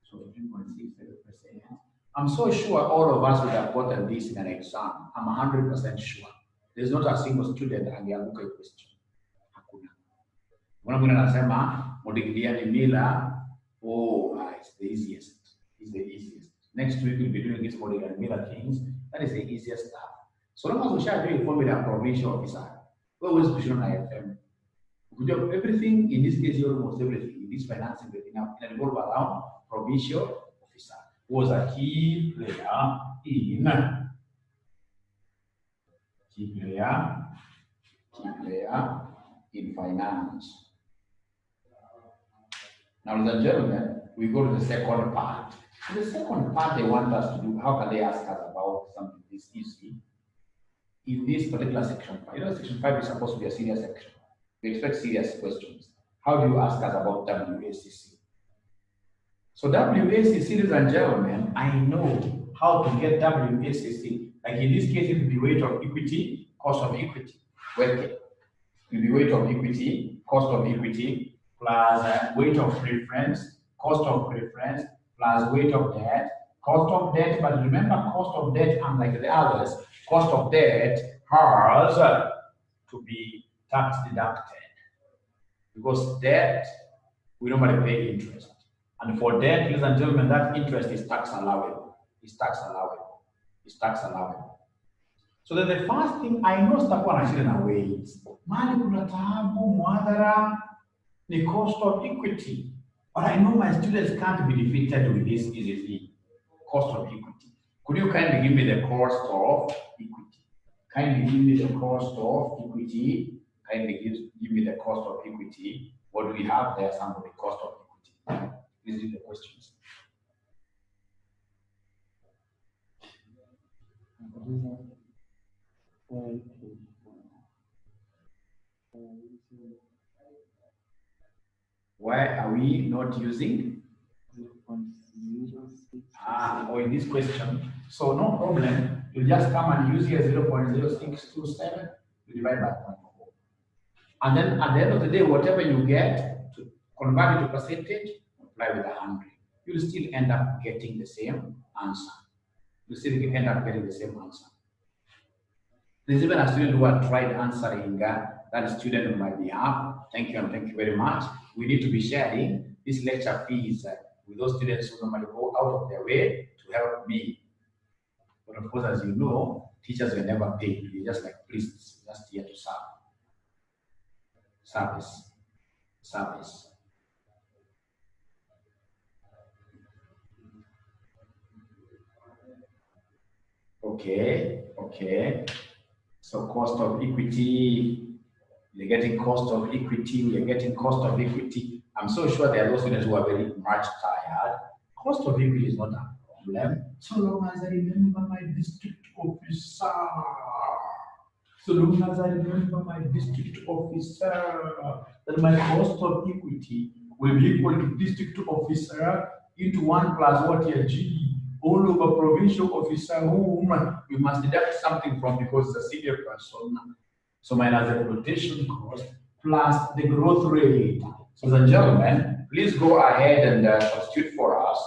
Speaker 1: So 15.67%. I'm so sure all of us would have gotten this in an exam. I'm 100% sure. There's not a single student angeanguka hiyo question. Hakuna. Mbona mwingine anasema Modigliani Miller, it's the easiest. Next week we'll be doing this Modigliani Miller things. That is the easiest stuff. So long as we share doing formula provincial officer, we always push on IFM. Everything in this case, almost everything in this financing in revolve around provincial officer was a key player in finance. Now, ladies and gentlemen, we go to the second part. So the second part they want us to do, how can they ask us about something this easy? In this particular section 5, section 5 is supposed to be a serious section. We expect serious questions. How do you ask us about WACC? So WACC, ladies and gentlemen, I know how to get WACC. Like in this case, it will be weight of equity, cost of equity. It will be weight of equity, cost of equity, plus weight of preference, cost of preference, plus weight of debt, cost of debt. But remember, cost of debt, unlike the others, cost of debt has to be tax deducted. Because debt, we normally pay interest. And for debt, ladies and gentlemen, that interest is tax allowable. So that the first thing I know sitakuwa na shida na weights. Mali kuna taabu, muadhara, the cost of equity. But I know my students can't be defeated with this easily. Cost of equity. Could you kindly give me the cost of equity? Kindly give me the cost of equity. What do we have there? Somebody, cost of equity. These are the questions. Why are we not using? Or in this question. So no problem. You just come and use here 0.0627. You divide by 0.4. And then at the end of the day, whatever you get, to convert it to percentage, multiply with 100. You'll still end up getting the same answer. You still end up getting the same answer. There's even a student who had tried answering that student on my behalf. Thank you and thank you very much. We need to be sharing this lecture fees with those students who normally go out of their way to help me. But of course, as you know, teachers were never paid. They're just like priests, just here to serve. Service. Okay. So cost of equity, you're getting cost of equity, we're getting cost of equity. I'm so sure there are those students who are very much tired. Cost of equity is not a problem, so long as I remember my district officer. That my cost of equity will be equal to district officer into 1 plus what here, G, all over provincial officer whom we must deduct something from because it's a senior person. So minus the rotation cost plus the growth rate. So the gentlemen, please go ahead and substitute for us,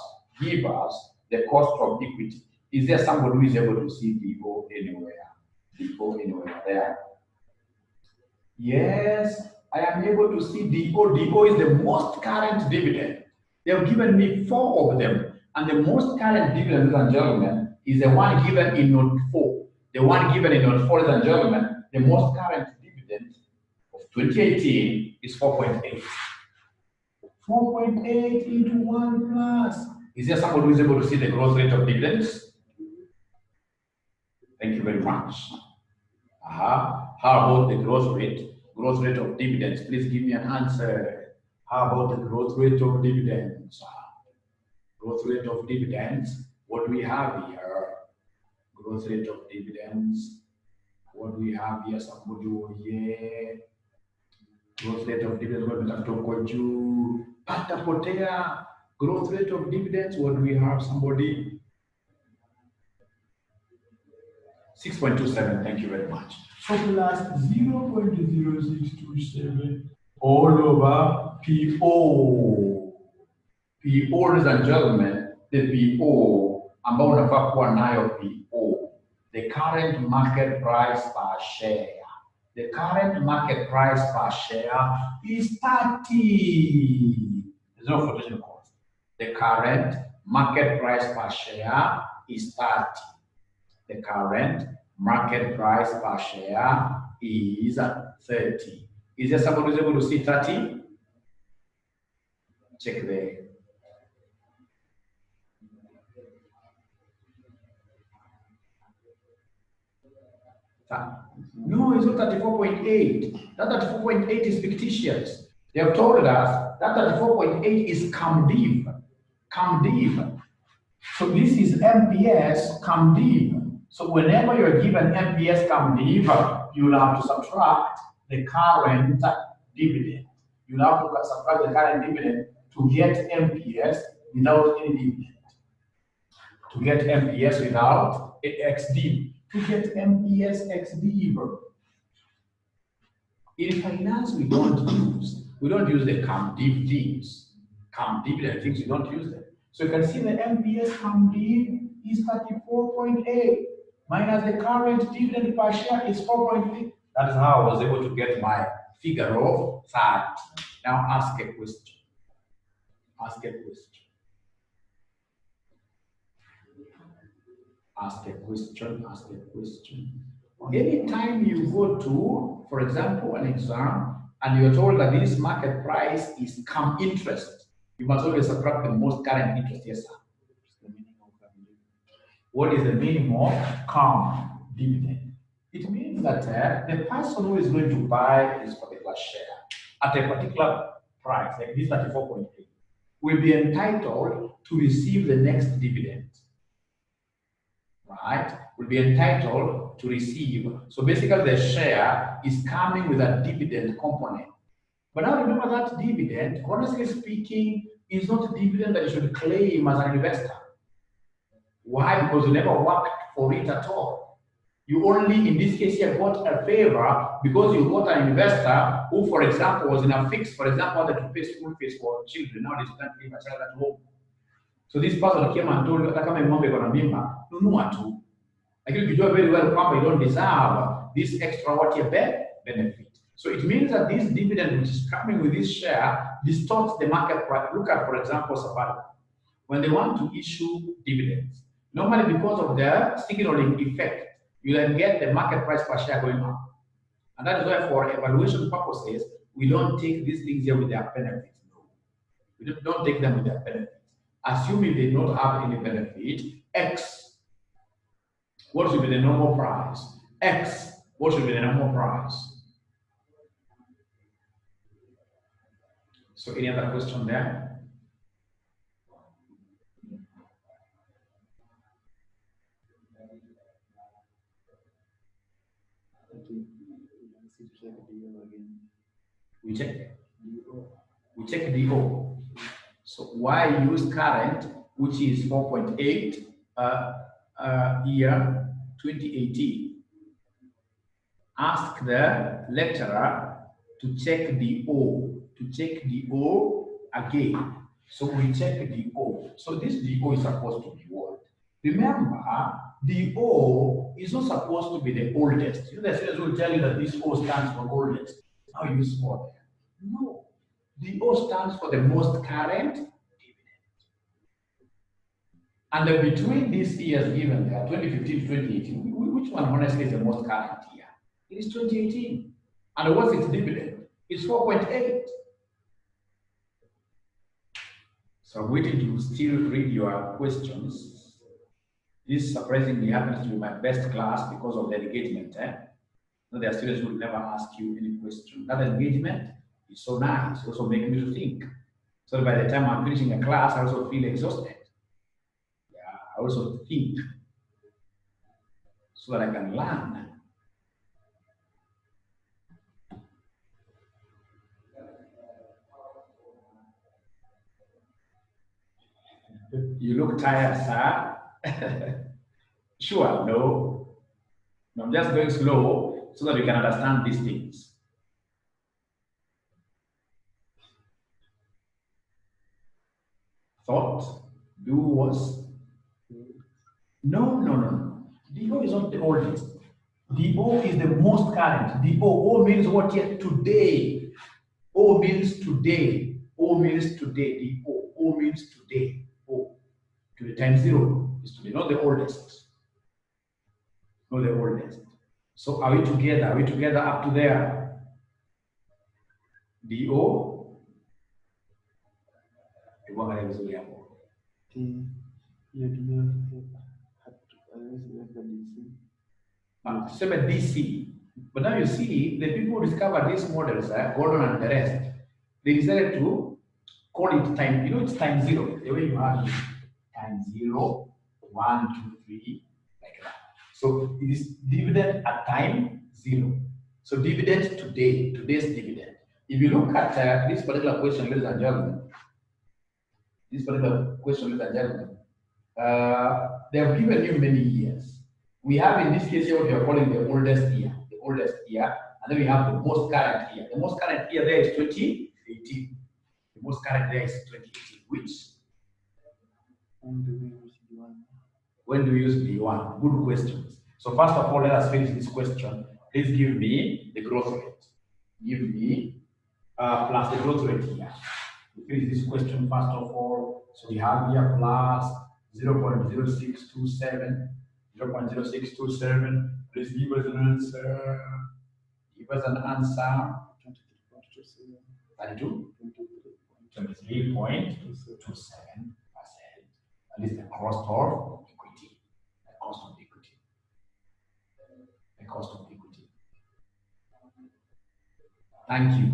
Speaker 1: give us the cost of equity. Is there somebody who is able to see DO anywhere? DO anywhere there? Yes, I am able to see DO. DO is the most current dividend. They have given me 4 of them. And the most current dividend, ladies and gentlemen, is the one given in note 4. The one given in note 4, ladies and gentlemen, the most current dividend of 2018 is 4.8. 4.8 into 1 plus. Is there somebody who is able to see the growth rate of dividends? Thank you very much. How about the growth rate? Growth rate of dividends. Please give me an answer. How about the growth rate of dividends? Growth rate of dividends. What do we have here? Growth rate of dividends. What do we have here? Somebody over here. Growth rate of dividends. Growth rate of dividends. What do we have? Somebody. 6.27. Thank you very much. So plus 0.0627 all over PO. PO, ladies and gentlemen, the PO, ambao unafaa kuwa nayo PO, the current market price per share. The current market price per share is 30. There's no flotation cost. The current market price per share is 30. The current market price per share is 30. Is there somebody who's able to see 30? Check there. No, it's not 34.8. That 34.8 is fictitious. They have told us that 34.8 is CAMDIV. CAMDIV. So this is MPS CAMDIV. So whenever you're given MPS CAMDIV, you'll have to subtract the current dividend. You'll have to subtract the current dividend to get MPS without any dividend. To get MPS without XD. To get MPS XD. In finance, we don't use the CAMDIV things. CAMDIV things, we don't use them. So you can see the MPS CAMDIV is 34.8 minus the current dividend per share is 4.3. That is how I was able to get my figure of 30. Now ask a question. Ask a question. Ask a question. Ask a question. Anytime you go to, for example, an exam, and you're told that this market price is CAM interest, you must always subtract the most current interest. Yes, sir. What is the meaning of CAM dividend? It means that the person who is going to buy this particular share at a particular price, like this 34.8, will be entitled to receive the next dividend. right, will be entitled to receive. So basically the share is coming with a dividend component. But now remember that dividend, honestly speaking, is not a dividend that you should claim as an investor. Why? Because you never worked for it at all. You only, in this case here, got a favor because you got an investor who, for example, was in a fix, for example, wanted to pay school fees for children. Now they can't leave a child at home. So this person came and told you, hata kama ng'ombe iko na mimba, nunua tu. Lakini ukijua very well kwamba you don't deserve this extra what you benefit. So it means that this dividend which is coming with this share distorts the market price. Look at, for example, Safaricom. When they want to issue dividends, normally because of the signaling effect, you then get the market price per share going up. And that is why for evaluation purposes, we don't take these things here with their benefits. No. We don't take them with their benefits. Assuming they don't have any benefit, X, what should be the normal price? X, what should be the normal price? So any other question there? We check DO. So why use current, which is 4.8 year 2018? Ask the lecturer to check DO again. So we check DO. So this DO is supposed to be what? Remember, DO is not supposed to be the oldest. You know, the students will tell you that this O stands for oldest. Now you use more there. No. DO stands for the most current dividend. And between these years given there, 2015 to 2018, which one honestly is the most current year? It is 2018. And what's its dividend? It's 4.8. So I'm waiting to still read your questions. This surprisingly happens to be my best class because of the engagement. So there are students who will never ask you any question. That engagement is so nice, also making me to think. So by the time I'm finishing a class, I also feel exhausted. Yeah, I also think so that I can learn. You look tired, sir. Sure, no. I'm just going slow so that you can understand these things. Thought, do was. No. DO is not the oldest. DO is the most current. O means what yet today. O means today. O means today. O means today. O. To the times 0 is today, not the oldest. Not the oldest. So are we together? Are we together up to there? DO. DC. But now you see, the people who discovered these models, Gordon and the rest, they decided to call it time. You know, it's time 0. The way you have it, time 0, 1, 2, 3, like that. So it is dividend at time 0. So dividend today, today's dividend. If you look at this particular question, ladies and gentlemen, they have given you many years. We have in this case here what we are calling the oldest year, and then we have the most current year. The most current year there is 2018. The most current there is 2018. Which? When do we use B1? Good questions. So first of all, let us finish this question. Please give me the growth rate. Give me plus the growth rate here. We finish this question first of all. So we have here plus 0.0627. 0.0627. Please give us an answer. Give us an answer. 32? 23.27%. That is the cost of equity. The cost of equity. The cost of equity. Thank you.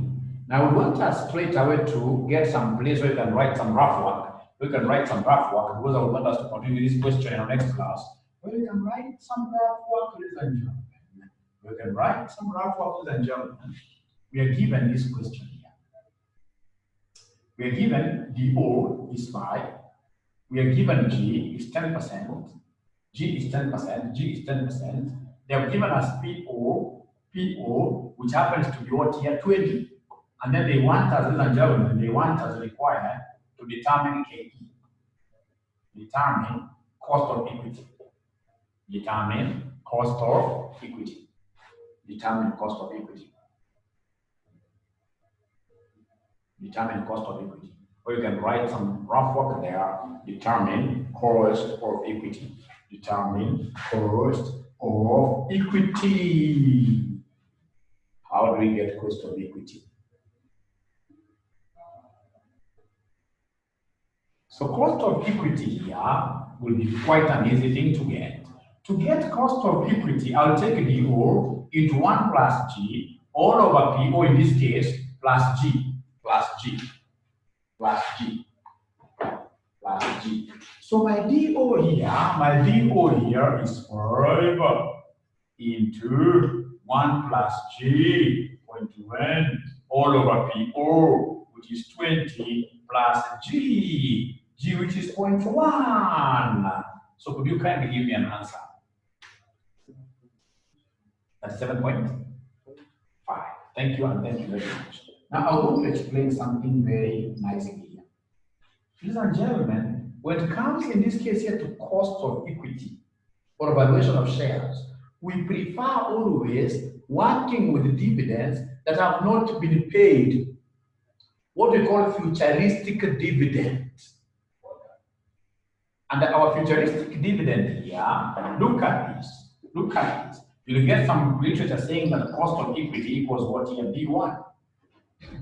Speaker 1: Now we want us straight away to get some place where you can write some rough work. We can write some rough work because I want us to continue this question in our next class. We can write some rough work, ladies and gentlemen. We can write some rough work, ladies and gentlemen. We are given this question here. We are given DO is 5. We are given G is 10%. G is 10%. G is 10%. They have given us PO, which happens to be what here 20. And then they want us, ladies and gentlemen, they want us required to determine KE. Determine cost of equity. Determine cost of equity. Determine cost of equity. Determine cost of equity. Or you can write some rough work there. Determine cost of equity. Determine cost of equity. How do we get cost of equity? So cost of equity here will be quite an easy thing to get. To get cost of equity, I'll take DO into 1 plus G all over PO in this case plus G plus G plus G plus G. So my DO here is 5 into 1 plus G point 1 all over PO, which is 20 plus G which is 0.1. So could you kindly give me an answer? That's 7.5. Thank you and thank you very much. Now I want to explain something very nicely here. Ladies and gentlemen, when it comes in this case here to cost of equity or valuation of shares, we prefer always working with dividends that have not been paid. What we call futuristic dividends. And our futuristic dividend here, look at this. Look at this. You'll get some literature saying that the cost of equity equals what here? D1.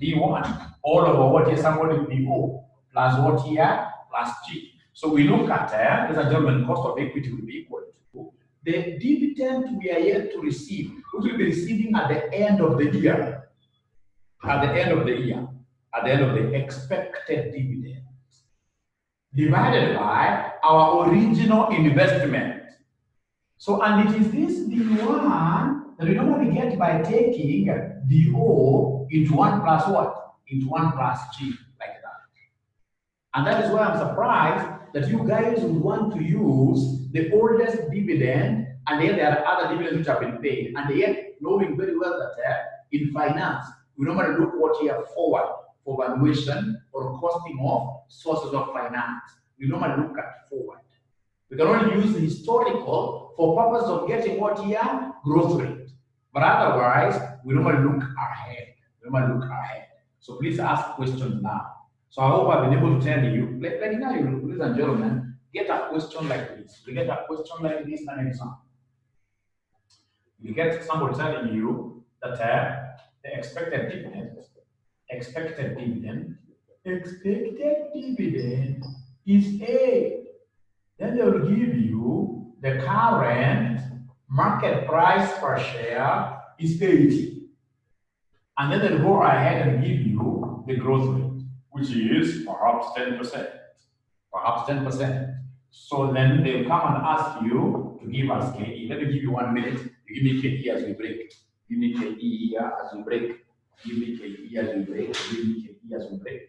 Speaker 1: D1 all over what here? Somebody PO plus what here? Plus G. So we look at, ladies and gentlemen, cost of equity will be equal to the dividend we are yet to receive, which will be receiving at the end of the year. At the end of the year. At the end of the expected dividend. Divided by our original investment. So, and it is this D1 that we normally get by taking DO into 1 plus what? Into 1 plus G, like that. And that is why I'm surprised that you guys would want to use the oldest dividend, and yet there are other dividends which have been paid, and yet knowing very well that in finance, we normally look what here forward for valuation or costing of sources of finance. We normally look at forward. We can only use the historical for purpose of getting what here? Growth rate. But otherwise, we normally look ahead. We normally look ahead. So please ask questions now. So I hope I've been able to tell you, like now, ladies and gentlemen, get a question like this. You get a question like this and example. You get somebody telling you that the expected dividend is A. Then they will give you the current market price per share is 80. And then they'll go ahead and give you the growth rate, which is perhaps 10%. Perhaps 10%. So then they'll come and ask you to give us KE. Let me give you 1 minute. You give me KE as we break. Give me KE here as we break. Give me KE as we break. Give me KE as we break.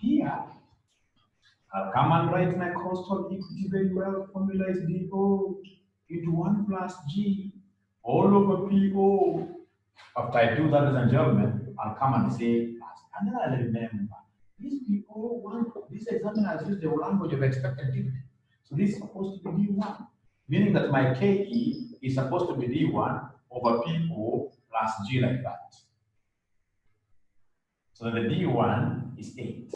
Speaker 1: Here, I'll come and write my cost of equity very well. Formula is DO into 1 plus G all over PO. After I do that, ladies and gentlemen, I'll come and say, and then I'll remember, this PO1, this examiner has used the language of expected dividend. So this is supposed to be D1, meaning that my KE is supposed to be D1 over PO plus G like that. So the D1 is 8.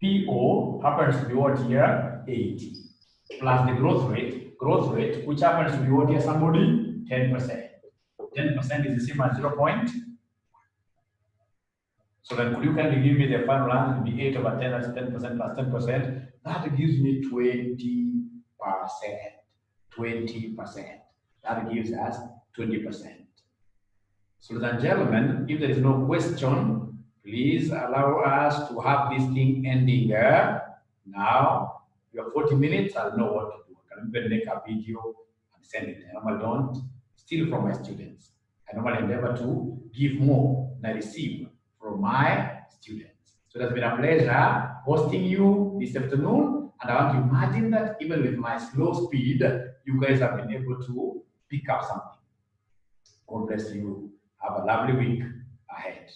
Speaker 1: PO happens to be what here? 80. Plus the growth rate, which happens to be what here, somebody? 10%. 10% is the same as 0. So then could you kindly give me the final answer to be 8 over 10, that's 10% plus 10%. That gives me 20%. 20%. That gives us 20%. So ladies and gentlemen, if there is no question, please allow us to have this thing ending now. Your 40 minutes, I'll know what to do. I can even make a video and send it. I normally don't steal from my students. I normally endeavor to give more than I receive from my students. So it has been a pleasure hosting you this afternoon. And I want to imagine that even with my slow speed, you guys have been able to pick up something. God bless you. Have a lovely week ahead.